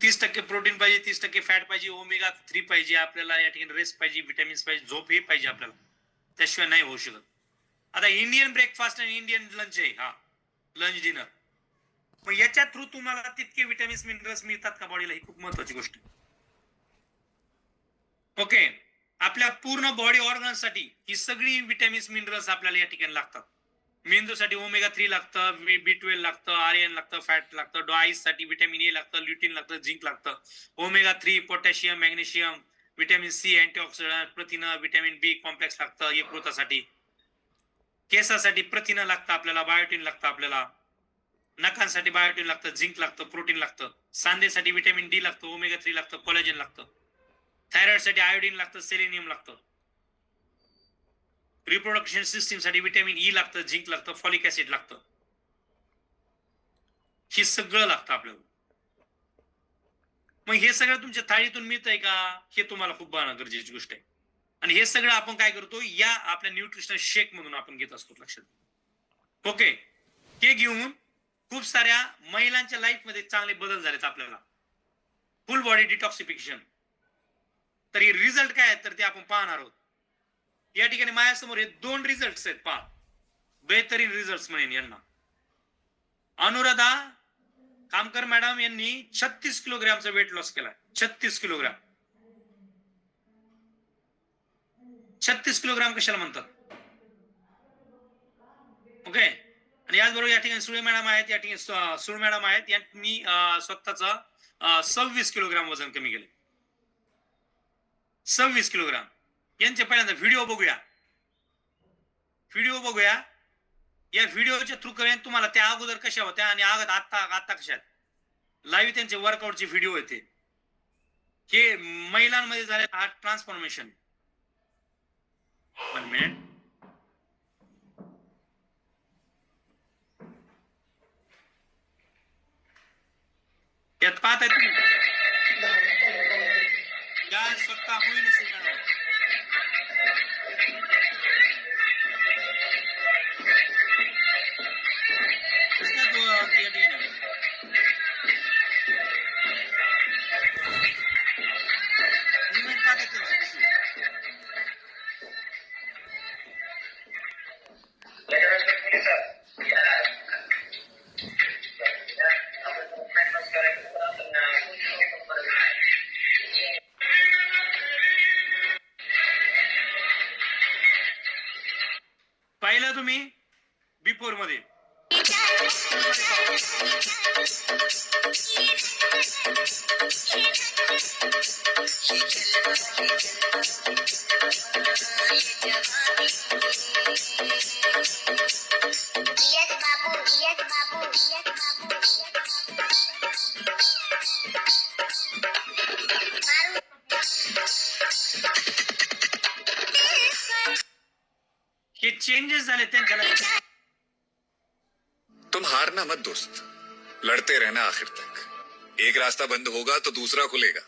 30% प्रोटीन पाहिजे, 30% फॅट पाहिजे, ओमेगा 3 पाहिजे, आपल्याला या ठिकाणी रेस्ट पाहिजे, विटॅमिन्स पाहिजे, झोप ही पाहिजे आपल्याला. त्याशिवाय नाही होऊ शकत. आता इंडियन ब्रेकफास्ट आणि इंडियन लंच आहे, हा लंच डिनर. मग याच्या थ्रू तुम्हाला तितके विटॅमिन्स मिनरल्स मिळतात का बॉडीला, ही खूप महत्वाची गोष्ट आहे. ओके, आपल्या पूर्ण बॉडी ऑर्गनसाठी ही सगळी विटॅमिन्स मिनरल्स आपल्याला या ठिकाणी लागतात. मेंदूसाठी ओमेगा 3 लागतं, B12 लागतं, आर्यन लागतं, फॅट लागतं, आईस साठी विटॅमिन ए लागतं, ल्युटिन लागतं, झिंक लागतं, omega 3, potassium, magnesium, vitamin C, antioxidant, प्रथिन, विटॅमिन बी कॉम्प्लेक्स लागतं यकृतासाठी. केसासाठी प्रथिन लागतं आपल्याला, बायोटिन लागतं आपल्याला. नखांसाठी बायोटिन लागतं, झिंक लागतं, प्रोटीन लागतं. सांधेसाठी विटॅमिन डी लागतं, ओमेगा 3 लागतं, कोलॅजन लागतं. थायरॉइड साठी आयोडीन लागतं, सेलेनियम लागतं. रिप्रोडक्शन सिस्टीम साठी विटॅमिन ई लागतं, झिंक लागतं, फॉलिक ऍसिड लागतं. हे सगळं लागतं आपल्याला. मग हे सगळं तुमच्या थाळीतून मिळतंय का, हे तुम्हाला खूप गरजेची गोष्ट आहे. आणि हे सगळं आपण काय करतो, या आपल्या न्यूट्रिशनल शेक मधून आपण घेत असतो, लक्षात. ओके, हे घेऊन खूप साऱ्या महिलांच्या लाईफ मध्ये चांगले बदल झालेत आपल्याला. फुल बॉडी डिटॉक्सिफिकेशन. तर हे रिझल्ट काय आहेत, तर ते आपण पाहणार आहोत. या ठिकाणी माझ्यासमोर हे 2 रिझल्ट आहेत, पहा. बेहतरीन रिझल्ट म्हणेन यांना. अनुराधा कामकर मॅडम यांनी 36 किलोग्रॅमचा वेट लॉस केला. 36 किलोग्रॅम. 36 किलोग्राम कशाला म्हणतात. ओके, आणि याचबरोबर या ठिकाणी सुळे मॅडम आहेत, या ठिकाणी सुळ मॅडम आहेत, यांनी स्वतःचा 26 किलोग्राम वजन कमी केले. 26 किलोग्राम. यांचे पहिल्यांदा व्हिडिओ बघूया. या व्हिडिओच्या थ्रू करेन तुम्हाला त्या अगोदर कशा होत्या आणि आता कशा आहेत. लाईव्ह त्यांचे वर्कआउटचे व्हिडिओ येते. हे महिलांमध्ये झालेला हा ट्रान्सफॉर्मेशन. 1 मिनिट. यात पाहत आहेत या स्वतः होईल मॅडम. पाहिलं तुम्ही बिफोर मध्ये. हे चेंजेस झाले त्यांच्या लाईफमध्ये. तुम हारना मत दोस्त, लड़ते रहना आखिर तक. एक रास्ता बंद होगा तो दूसरा खुलेगा.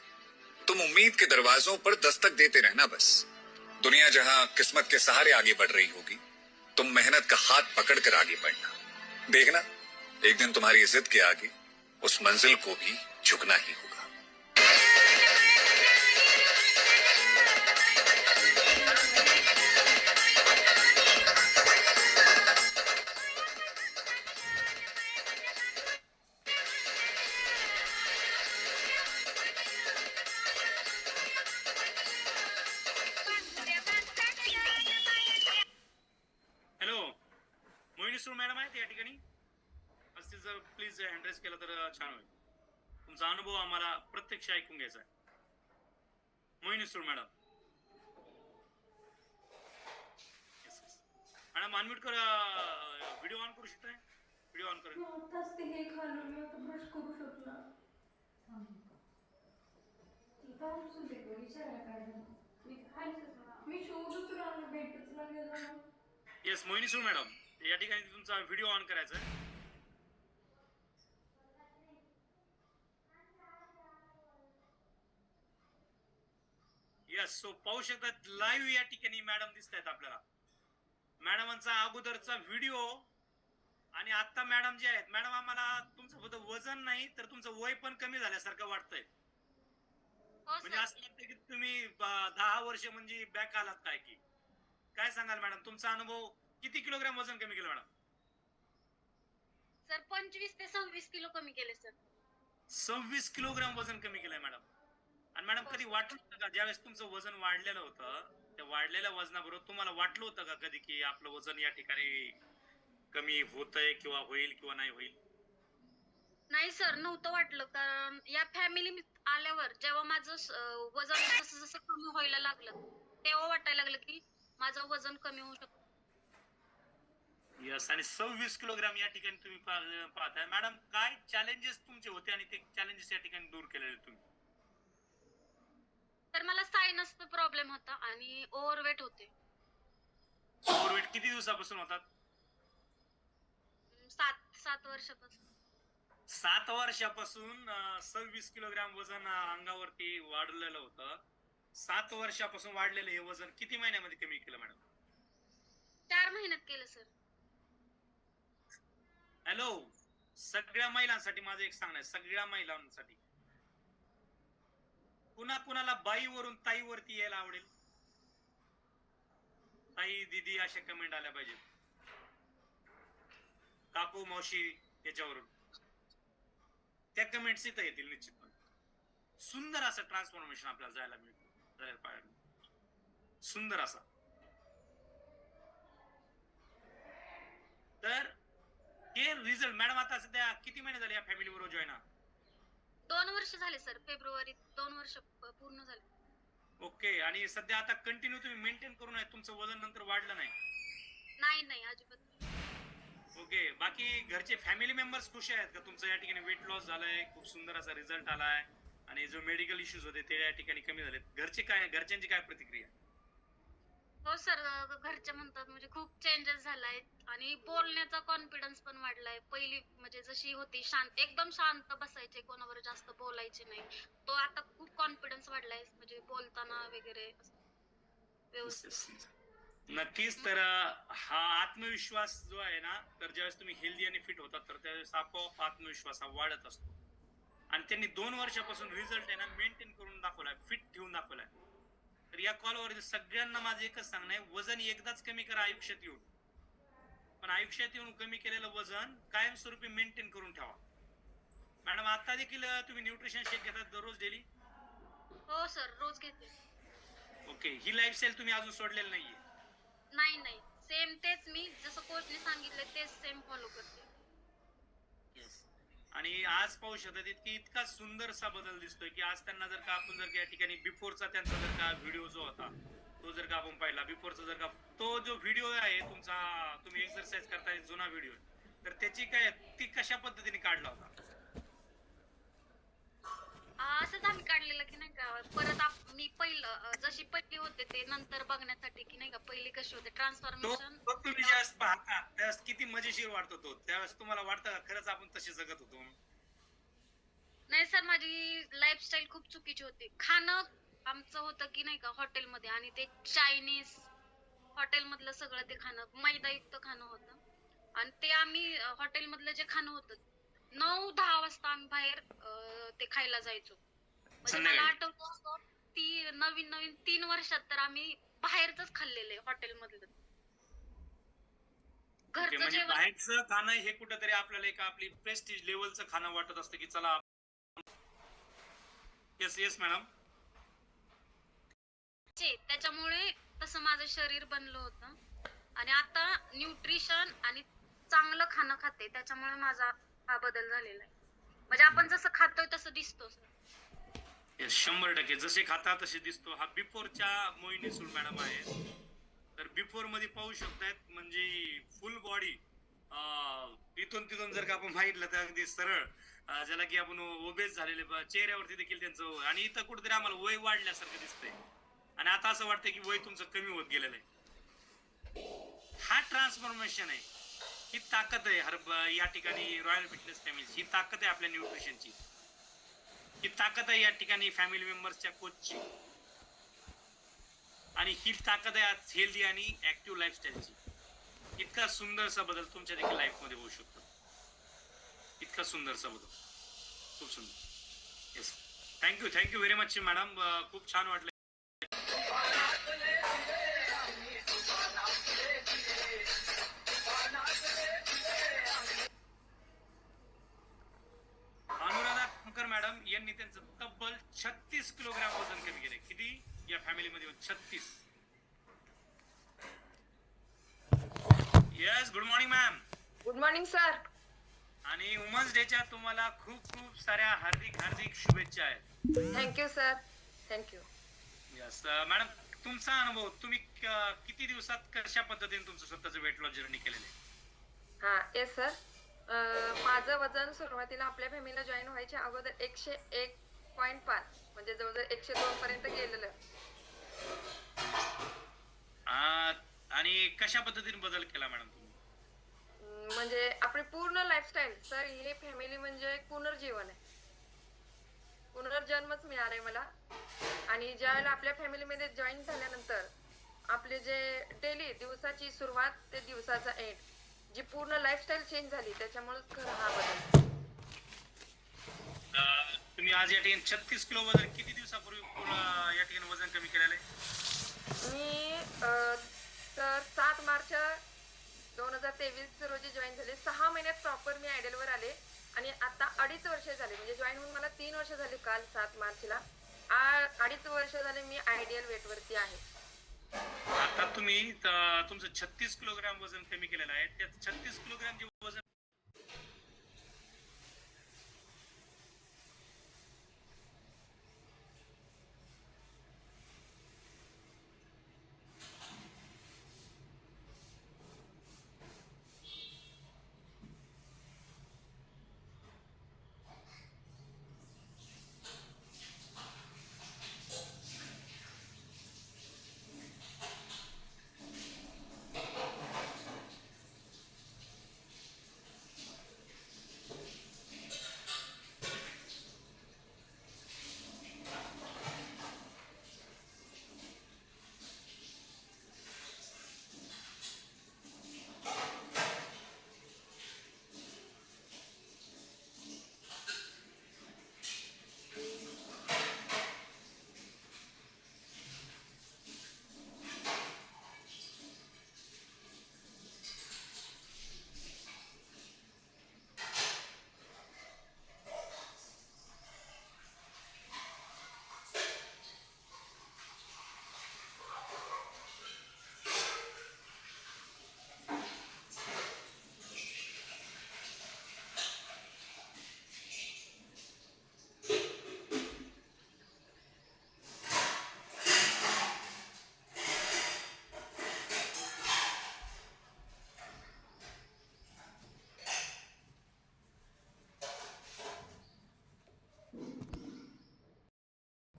तुम उम्मीद के दरवाजों पर दस्तक देते रहना बस. दुनिया जहां किस्मत के सहारे आगे बढ़ रही होगी, तुम मेहनत का हाथ पकड़कर आगे बढ़ना. देखना, एक दिन तुम्हारी जिद के आगे उस मंजिल को भी झुकना ही होगा. मॅडम आहेत या ठिकाणी, असतील जर प्लीज हँडरेस केलं तर छान होईल. तुमचा अनुभव आम्हाला प्रत्यक्ष ऐकून घ्यायचा आहे. मोहिनी सूर मॅडम. मॅडम अनम्यूट कर, व्हिडिओ ऑन करू शकताय. व्हिडिओ ऑन करा. आताच ते हे खाल्लं मी, आता ब्रश करू शकला. मी शोधत राहिलो, भेटच नाही गेला. येस मोहिनी सूर मॅडम, या ठिकाणी तुमचा व्हिडिओ ऑन करायचा आहे. यस सो पाहू शकतात लाईव्ह या ठिकाणी मॅडम दिसत आहेत आपल्याला. मॅडमांचा अगोदरचा व्हिडिओ आणि आता मॅडम जे आहेत, मॅडम आम्हाला तुमचं फक्त वजन नाही तर तुमचं वय पण कमी झाल्यासारखं वाटतंय. हो म्हणजे सर. असं वाटतं की तुम्ही 10 वर्ष म्हणजे बॅक आलात काय की काय सांगाल मॅडम, तुमचा अनुभव किती किलोग्राम वजन कमी केलं मॅडम? सर 25 ते 26 किलो कमी केले सर. 26 किलोग्राम वजन कमी केलंय मॅडम. आणि मॅडम हो कधी सर. वाटलं होतं का ज्यावेळेस तुमचं वजन वाढलेलं होतं, त्या वाढलेल्या वजनाबरोबर तुम्हाला वाटलं होतं का कधी की आपलं वजन या ठिकाणी कमी होतंय किंवा होईल किंवा नाही होईल? नाही सर, नव्हतं वाटलं. कारण या फॅमिली आल्यावर जेव्हा माझं वजन जसं जसं कमी व्हायला लागलं, तेव्हा वाटायला लागलं की माझं वजन कमी होऊ शकतं. यस. आणि 26 किलोग्राम या ठिकाणी तुम्ही पाहताय मॅडम, काय चॅलेंजेस तुमचे होते आणि ते चॅलेंजेस या ठिकाणी दूर केलेले तुम्ही? तर मला सायनसचा प्रॉब्लेम होता आणि ओव्हरवेट होते. ओव्हरवेट किती दिवसापासून होतात? 7 वर्षापासून. 7 वर्षापासून 26 किलोग्राम वजन अंगावरती वाढलेलं होतं. 7 वर्षापासून वाढलेलं हे वजन किती महिन्यामध्ये कमी केलं मॅडम? 4 महिन्यात केलं सर. हॅलो, सगळ्या महिलांसाठी माझं एक सांगणं आहे, सगळ्या महिलांसाठी, कुणाला बाईवरून ताईवरती यायला आवडेल? ताई, दीदी अशा कमेंट आल्या पाहिजे. काकू, मावशी याच्यावरून त्या कमेंट्स इथं येतील निश्चितपणे. सुंदर असं ट्रान्सफॉर्मेशन आपल्याला जायला मिळतं. सुंदर असा. तर हे रिझल्ट मॅडम, आता सध्या किती महिने झाले या फॅमिली बरोबर जॉईन? 2 वर्ष झाले सर. फेब्रुवारीत 2 वर्ष पूर्ण झाले. ओके. आणि सध्या आता कंटिन्यू तुम्ही मेंटेन करून आहे, तुमचं वजन नंतर वाढलं नाही? नाही अजिबात नाही. ओके. बाकी घरचे फॅमिली मेंबर्स खुश आहेत का तुमचं या ठिकाणी वेट लॉस झालंय, खूप सुंदर असा रिझल्ट आलाय आणि जो मेडिकल इश्यूज होते ते या ठिकाणी कमी झालेत? घरच्यांची काय प्रतिक्रिया? हो सर, घरचे म्हणतात म्हणजे खूप चेंजेस झालाय आणि बोलण्याचा कॉन्फिडन्स पण वाढलाय. पहिली म्हणजे जशी होती शांत, एकदम शांत बसायचे, कोणावर जास्त बोलायचे नाही, तो आता खूप कॉन्फिडन्स वाढलाय म्हणजे बोलताना वगैरे व्यवस्थित. नक्कीच. तर हा आत्मविश्वास जो आहे ना, तर ज्यावेळेस तुम्ही हेल्दी आणि फिट होतात तर त्यावेळेस आपोआप आत्मविश्वास हा वाढत असतो. आणि त्यांनी 2 वर्षापासून रिझल्ट आहे ना मेंटेन करून दाखवलाय, फिट ठेवून दाखवलाय. तर या कॉलवर सगळ्यांना माझं एकच सांगणं आहे, वजन एकदाच कमी करा आयुष्यात येऊन, पण आयुष्यात येऊन कमी केलेलं वजन कायमस्वरूपी मेंटेन करून ठेवा. मॅडम, आता देखील तुम्ही न्यूट्रिशन शेक घेतात दररोज डेली? हो सर, रोज घेते. ओके. ही लाईफस्टाईल तुम्ही अजून सोडलेली नाहीये? नाही सेम तेच, मी जसं कोचने सांगितलं तेच सेम फॉलो करते. आणि आज पाहू शकतात इतका सुंदरसा बदल दिसतोय की आज त्यांना जर का आपण जर का या ठिकाणी बिफोरचा त्यांचा जर का व्हिडिओ जो होता तो जर का आपण पाहिला, बिफोरचा जर का तो जो व्हिडिओ आहे तुमचा, तुम्ही एक्सरसाइज करताय जुना व्हिडिओ, तर त्याची काय ती कशा पद्धतीने काढला होता? असंच आम्ही काढलेलं की नाही का, परत मी पहिलं जशी पहिली होते ते नंतर बघण्यासाठी की नाही का, पहिली कशी होते तो ट्रान्सफॉर्मेशन. तो तुम्ही ज्यावेळेस पाहता त्यावेळेस किती मजेशीर वाटतो तो, त्यावेळेस तुम्हाला वाटतं का खरंच आपण तसे जगत होतो म्हणून? नाही सर, माझी लाईफस्टाईल खूप चुकीची होती. खाणं आमचं होतं की नाही का हॉटेलमध्ये, आणि ते चायनीज हॉटेलमधलं सगळं ते खाणं मैदायुक्त खाणं होतं. आणि ते आम्ही हॉटेलमधलं जे खाणं होतं 9-10 वाजता आम्ही बाहेर ते खायला जायचो. म्हणजे मला संध्याकाळी? आठवतं असं, ती नवीन 3 वर्षात तर आम्ही बाहेरच खाल्लेलं आहे हॉटेलमधलं. ओके. घरचं म्हणजे जेवण बाहेरचं खाणं हे कुठेतरी आपल्याला एक आपली प्रेस्टिज लेवलचं खाणं वाटत असतं की चला. Yes yes madam. त्याच्यामुळे तसं माझं शरीर बनलं होतं. आणि आता न्यूट्रिशन आणि चांगलं खाणं खाते, त्याच्यामुळे माझा हा बदल झालेला आहे. म्हणजे आपण जसं खातोय तसं दिसतो सर. 100% जसे खाता तसे दिसतो. हा बिफोरच्या मोहिनी सूळ मॅडम आहे. तर बिफोर मध्ये पाहू शकतायत म्हणजे फुल बॉडी, इथून तिथून जर का आपण मागितलं तर अगदी सरळ, ज्याला की आपण ओबेस झालेले चेहऱ्यावरती देखील त्यांचं, आणि इथं कुठेतरी आम्हाला वय वाढल्यासारखं दिसतंय आणि आता असं वाटतंय की वय तुमचं कमी होत गेलेलं आहे. हा ट्रान्सफॉर्मेशन आहे, ही ताकद आहे या ठिकाणी रॉयल फिटनेस फॅमिली, ही ताकद आहे आपल्या न्यूट्रिशनची, ही ताकद आहे या ठिकाणी फॅमिली मेंबर्सच्या कोचची. आणि ही ताकद आहे आज हेल्दी आणि ऍक्टिव्ह लाईफस्टाईलची. इतका सुंदरसा बदल तुमच्या देखील लाईफ मध्ये होऊ शकतो. इतका सुंदरसा बदल, खूप सुंदर. Yes, thank you very much madam. खूप छान वाटलं. अनुराधा खोकर मॅडम यांनी त्यांचं तब्बल 36 किलोग्राम वजन कमी केले. किती या फॅमिलीमध्ये? 36. Yes, good morning ma'am. Good morning sir. आणि वुमन्स डेच्या तुम्हाला खूप खूप साऱ्या हार्दिक शुभेच्छा आहेत. Thank you sir, thank you. Yes madam, तुमचा अनुभव, तुम्ही किती दिवसात कशा पद्धतीने तुमचं स्वतःचं वेट लॉस जर्नी केलेलं आहे? हां येस सर. माझं वजन सुरुवातीला आपल्या फॅमिलीला जॉईन व्हायच्या अगोदर 101.5 म्हणजे जवळजवळ 102 पर्यंत गेलेलं. आणि कशा पद्धतीने बदल केला मॅडम तुम्ही? म्हणजे आपली पूर्ण लाईफस्टाईल सर, ही फॅमिली म्हणजे एक पुनर्जीवन आहे, पुनर्जन्मच मिळालाय मला. आणि ज्यावेळेला आपल्या फॅमिलीमध्ये जॉईन झाल्यानंतर आपले जे डेली दिवसाची सुरुवात ते दिवसाचा एंड, जी पूर्ण लाईफस्टाईल चेंज झाली, त्याच्यामुळेच खरं हा बदल. तुम्ही आज या ठिकाणी 36 किलो वजन किती दिवसापूर्वी या ठिकाणी वजन कमी केलेलं आहे? मी तर 7 मार्च 2023 रोजी जॉईन झाले. 6 महिन्यात प्रॉपर मी आयडियलवर आले आणि आता 2.5 वर्ष झाले, म्हणजे जॉईन होऊन मला 3 वर्ष झाली. काल 7 मार्चला 2.5 वर्ष झाले मी आयडियल वेटवरती आहे. आता तुम्ही तुमचं 36 किलोग्राम वजन कमी केलेलं आहे. त्या 36 किलोग्राम जे वजन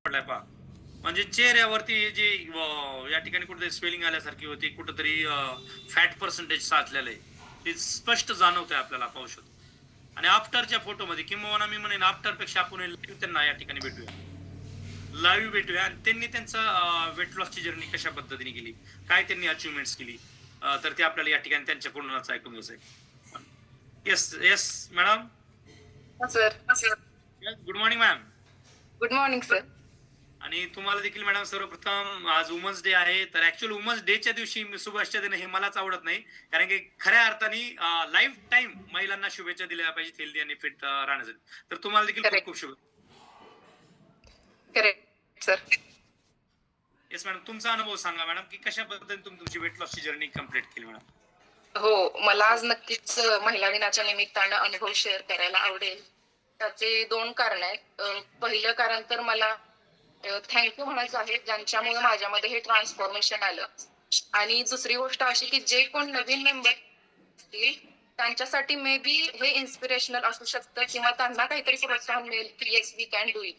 पडलाय पहा, म्हणजे चेहऱ्यावरती जे या ठिकाणी कुठेतरी स्वेलिंग आल्यासारखी होती, कुठेतरी फॅट पर्सेंटेज साचलेलं आहे, ते स्पष्ट जाणवतंय आपल्याला, पाहू शकतो. आणि आफ्टरच्या फोटोमध्ये, किंवा मी म्हणेन आफ्टर पेक्षा आपण लाईव्ह त्यांना या ठिकाणी भेटूया आणि त्यांनी त्यांचं वेट लॉसची जर्नी कशा पद्धतीने केली, काय त्यांनी अचिव्हमेंट्स केली, तर ते आपल्याला या ठिकाणी त्यांच्या पूर्णच ऐकून घ्यायचं आहे. Yes madam. Sir good morning ma'am. Good morning sir. आणि तुम्हाला देखील मॅडम सर्वप्रथम आज वुमन्स डे आहे, तर ऍक्च्युअली वुमन्स डेच्या दिवशी शुभेच्छा देणं हे मलाच आवडत नाही, कारण की खऱ्या अर्थाने लाईफ टाईम महिलांना शुभेच्छा दिल्या पाहिजे हेल्दी आणि फिट राहण्यासाठी. तर तुम्हाला देखील खूप खूप शुभेच्छा. Correct sir. येस मॅडम, तुमचा अनुभव सांगा मॅडम, की कशा पद्धतीने तुम्ही तुमची वेट लॉसची जर्नी कम्प्लीट केली मॅडम? हो, मला आज नक्कीच महिला दिनाच्या निमित्तानं अनुभव शेअर करायला आवडेल. त्याचे 2 कारण आहेत. पहिलं कारण तर मला थँक्यू म्हणायचं आहे, ज्यांच्यामुळे माझ्यामध्ये हे ट्रान्सफॉर्मेशन आलं. आणि दुसरी गोष्ट अशी की जे कोण नवीन मेंबर असतील त्यांच्यासाठी मे बी हे इन्स्पिरेशनल असू शकतं किंवा त्यांना काहीतरी प्रोत्साहन मिळेल की yes we can do it.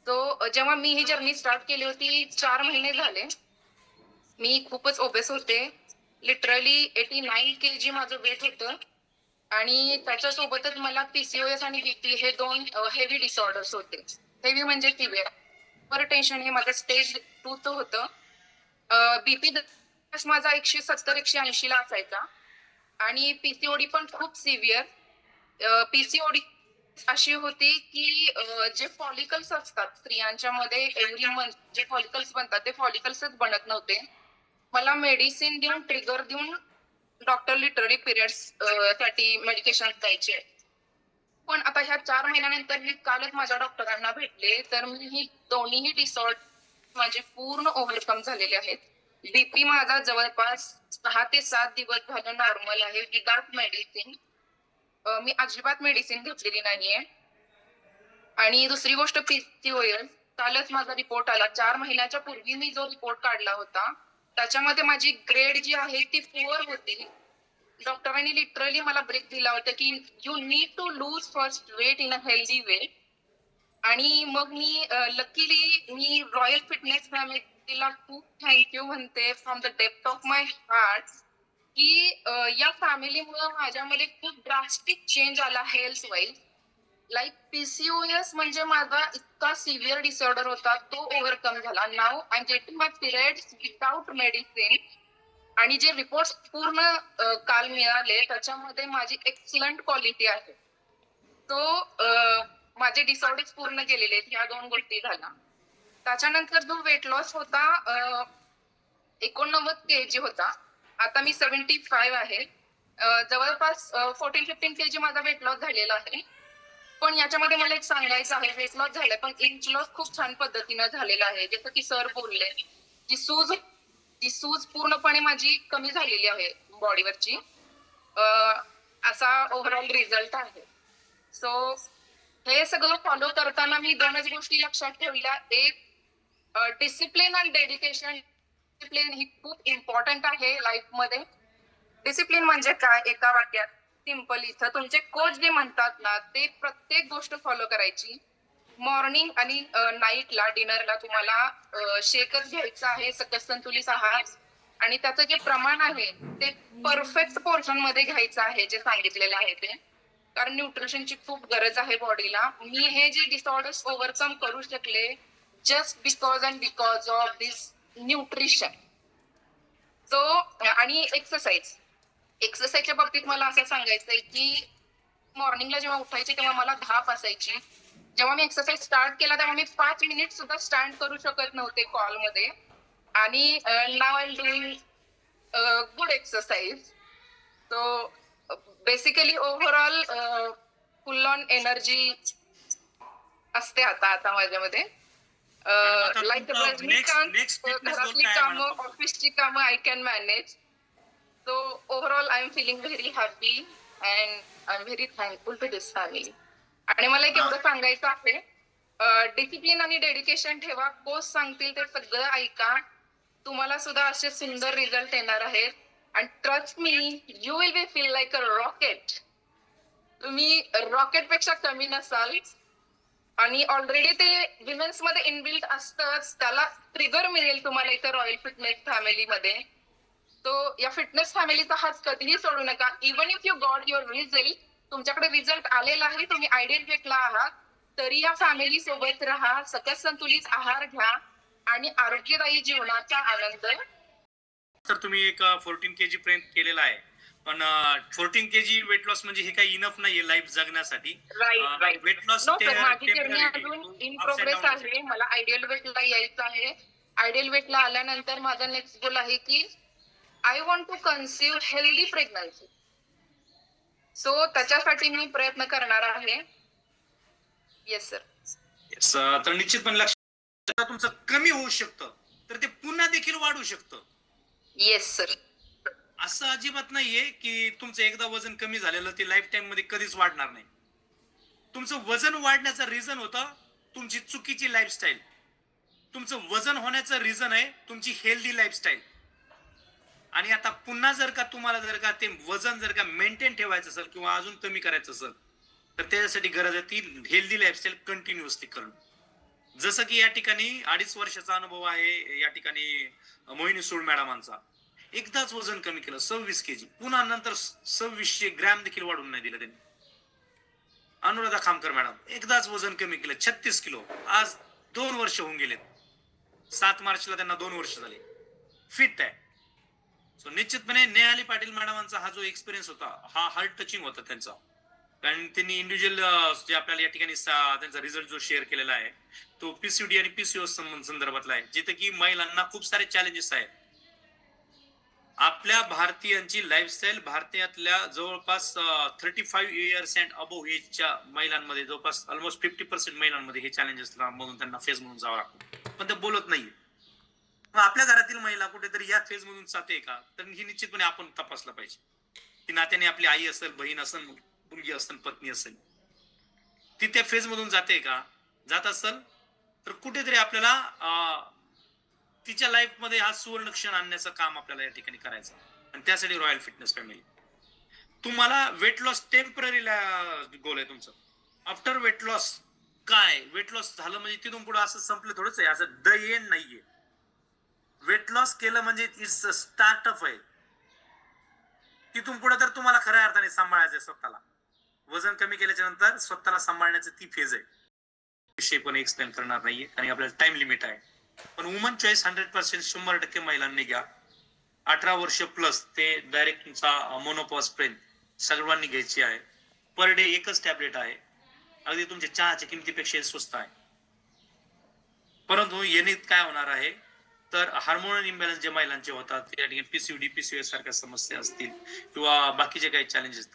तो जेव्हा मी ही जर्नी स्टार्ट केली होती 4 महिने झाले, मी खूपच ओबेस होते. लिटरली 89 kg माझं वेट होतं आणि त्याच्यासोबतच मला PCOS आणि BP हे 2 हेवी डिसऑर्डर्स होते. हेवी म्हणजे सिव्हिअर. हायपर टेन्शन हे माझं स्टेज 2चं होतं. बीपी माझा 170-180 ला असायचा आणि पीसीओडी पण खूप सिव्हिअर. पीसीओडी अशी होती की जे फॉलिकल्स असतात स्त्रियांच्या मध्ये एव्हरी मंथ जे फॉलिकल्स बनतात ते फॉलिकल्सच बनत नव्हते. मला मेडिसिन देऊन ट्रिगर देऊन डॉक्टर लिटरली पिरियड्स साठी मेडिकेशन द्यायचे. पण आता ह्या 4 महिन्यानंतर मी कालच माझ्या डॉक्टरांना भेटले तर मी ही दोन्हीही डिसऑर्डर माझे पूर्ण ओव्हरकम झालेले आहेत. बीपी माझा जवळपास 6 ते 7 दिवस झालं नॉर्मल आहे विदाउट मेडिसिन. मी अजिबात मेडिसिन घेतलेली नाहीये. आणि दुसरी गोष्ट पीसीओएस, कालच माझा रिपोर्ट आला. 4 महिन्याच्या पूर्वी मी जो रिपोर्ट काढला होता त्याच्यामध्ये माझी ग्रेड जी आहे ती 4 होती. डॉक्टरांनी लिटरली मला ब्रेक दिला होता की you need to lose first weight in a healthy way. आणि मग मी लकीली मी रॉयल फिटनेस फॅमिलीला खूप थँक्यू म्हणते from the depth of my heart की या फॅमिलीमुळे माझ्यामध्ये खूप ड्रास्टिक चेंज आला हेल्थ वाईज. लाईक पीसीओएस म्हणजे माझा इतका सिव्हिअर डिसऑर्डर होता तो ओव्हरकम झाला. Now I am getting my periods without medicine. आणि जे रिपोर्ट्स पूर्ण काल मिळाले त्याच्यामध्ये माझी एक्सलंट क्वालिटी आहे. तो माझे डिसऑर्डर्स पूर्ण केलेले आहेत. ह्या 2 गोष्टी झाल्या. त्याच्यानंतर जो वेट लॉस होता 89 kg होता. आता मी 75 आहे. जवळपास 14-15 kg माझा वेट लॉस झालेला आहे. पण याच्यामध्ये मला एक सांगायचं आहे, वेट लॉस झालंय पण इंच लॉस खूप छान पद्धतीनं झालेला आहे. जसं की सर बोलले जी सूज पूर्णपणे माझी कमी झालेली आहे बॉडीवरची. असा ओव्हरऑल रिझल्ट आहे. सो हे सगळं फॉलो करताना मी 2च गोष्टी लक्षात ठेवल्या. एक डिसिप्लिन आणि डेडिकेशन. डिसिप्लिन ही खूप इम्पॉर्टंट आहे लाईफमध्ये. डिसिप्लिन म्हणजे काय एका वाक्यात सिंपल, इथं तुमचे कोच जे म्हणतात ना ते प्रत्येक गोष्ट फॉलो करायची. मॉर्निंग आणि नाईटला डिनरला तुम्हाला शेकच घ्यायचा आहे, सकस संतुलित आहार. आणि त्याचं जे प्रमाण आहे ते परफेक्ट पोर्शन मध्ये घ्यायचं आहे जे सांगितलेलं आहे ते. कारण न्यूट्रिशनची खूप गरज आहे बॉडीला. मी हे जे डिसऑर्डर्स ओव्हरकम करू शकले just because of this nutrition. So आणि एक्सरसाइजच्या बाबतीत मला असं सांगायचंय की मॉर्निंगला जेव्हा उठायचे तेव्हा मला धाप असायची. जेव्हा मी एक्सरसाइज स्टार्ट केला तेव्हा मी 5 मिनिट सुद्धा स्टँड करू शकत नव्हते कॉलमध्ये. आणि now I am doing good exercise. So basically overall full on energy असते आता माझ्यामध्ये. लाईक घरातली कामं ऑफिसची कामं I can manage. So overall I am feeling very happy and I am very thankful to this family. आणि मला एक एवढं सांगायचं आहे, डिसिप्लिन आणि डेडिकेशन ठेवा. कोच सांगतील ते सगळं ऐका. तुम्हाला सुद्धा असे सुंदर रिझल्ट येणार आहेत. आणि trust me you will be feel like a rocket. तुम्ही रॉकेट पेक्षा कमी नसाल. आणि ऑलरेडी ते विमेन्स मध्ये इनबिल्ट असतंच. त्याला ट्रिगर मिळेल तुम्हाला इथं रॉयल फिटनेस फॅमिलीमध्ये. तो या फिटनेस फॅमिलीचा हात कधीही सोडू नका. Even if you got your result, तुमच्याकडे रिझल्ट आलेला आहे, तुम्ही आयडियल वेटला आहात तरी या फॅमिली सोबत राहा. सकस संतुलित आहार घ्या आणि आरोग्यदायी जीवनाचा आनंद. तर तुम्ही एक 14 kg पर्यंत केलेला आहे. पण 14 kg वेट लॉस म्हणजे हे काही इनफ नाहीये लाईफ जगण्यासाठी. Right. Weight loss no sir, माझी जर्नी अजून इन प्रोग्रेस आहे. मला आयडियल वेटला यायचं आहे. आयडियल वेटला आल्यानंतर माझा नेक्स्ट गोल आहे की I want to conceive healthy pregnancy. So त्याच्यासाठी मी प्रयत्न करणार आहे. Yes sir. तर निश्चितपणे लक्षात तुमचं कमी होऊ शकतं तर ते पुन्हा देखील वाढू शकतं. Yes sir. असं अजिबात नाहीये की तुमचं एकदा वजन कमी झालेलं ते लाईफ टाइम मध्ये कधीच वाढणार नाही. तुमचं वजन वाढण्याचा रिझन होता तुमची चुकीची लाईफस्टाईल. तुमचं वजन होण्याचं रिझन आहे तुमची हेल्दी लाईफस्टाईल. आणि आता पुन्हा जर का ते वजन जर का मेंटेन ठेवायचं असेल किंवा अजून कमी करायचं असेल तर त्याच्यासाठी गरज आहे ती हेल्दी लाईफस्टाईल कंटिन्युअसली करणं. जसं की या ठिकाणी 2.5 वर्षाचा अनुभव आहे या ठिकाणी मोहिनी सूळ मॅडमांचा. एकदाच वजन कमी केलं 26 kg. पुन्हा नंतर 2600 ग्रॅम देखील वाढून नाही दिलं त्यांनी. अनुराधा खामकर मॅडम एकदाच वजन कमी केलं 36 किलो. आज 2 वर्ष होऊन गेलेत. 7 मार्चला त्यांना 2 वर्ष झाले. फिट आहे. सो निश्चितपणे नेहाली पाटील मॅडमांचा हा जो एक्सपिरियन्स होता हा हार्ट टचिंग होता त्यांचा. कारण त्यांनी इंडिव्हिज्युअल जे आपल्याला या ठिकाणी त्यांचा रिझल्ट जो शेअर केलेला आहे तो पीसीडी आणि पीसीओएस संदर्भातला आहे, जिथे की महिलांना खूप सारे चॅलेंजेस आहेत. आपल्या भारतीयांची लाईफस्टाईल भारतातल्या जवळपास 35 इयर्स अँड अबोव एजच्या महिलांमध्ये जवळपास ऑलमोस्ट 50% महिलांमध्ये हे चॅलेंजेस म्हणून त्यांना फेज म्हणून जावं लागतं, पण ते बोलत नाही. मग आपल्या घरातील महिला कुठेतरी या फेज मधून जाते का, तर ही निश्चितपणे आपण तपासलं पाहिजे. ती नात्याने आपली आई असेल, बहीण असेल, मुलगी असेल, पत्नी असेल, ती त्या फेज मधून जाते का? जात असेल तर कुठेतरी आपल्याला तिच्या लाईफ मध्ये हा सुवर्ण क्षण आणण्याचं काम आपल्याला या ठिकाणी करायचं. आणि त्यासाठी रॉयल फिटनेस फॅमिली. तुम्हाला वेट लॉस टेम्पररी गोल आहे तुमचं. आफ्टर वेट लॉस काय, वेट लॉस झालं म्हणजे तिथून पुढे असं संपलं थोडंच आहे, असं द एंड नाहीये. वेट लॉस केलं म्हणजे इट्स अ स्टार्टअप आहे. तिथून पुढे तर तुम्हाला खऱ्या अर्थाने सांभाळायचंय स्वतःला. वजन कमी केल्याच्या नंतर स्वतःला सांभाळण्याची ती फेज आहे. विषय पण एक्सप्लेन करणार नाहीये आणि आपल्याला टाइम लिमिट आहे. पण वुमन चॉईस 100% 100% महिलांनी घ्या. 18 वर्ष प्लस ते डायरेक्ट तुमचा मोनोपॉज पर्यंत सर्वांनी घ्यायची आहे. पर डे एकच टॅबलेट आहे, अगदी तुमच्या चहाच्या किमतीपेक्षा स्वस्त आहे. परंतु याने काय होणार आहे तर हार्मोनल इम्बॅलन्स जे महिलांचे होतात, त्या ठिकाणी पीसीओडी पीसीओएस सारख्या समस्या असतील किंवा बाकीचे काही चॅलेंजेस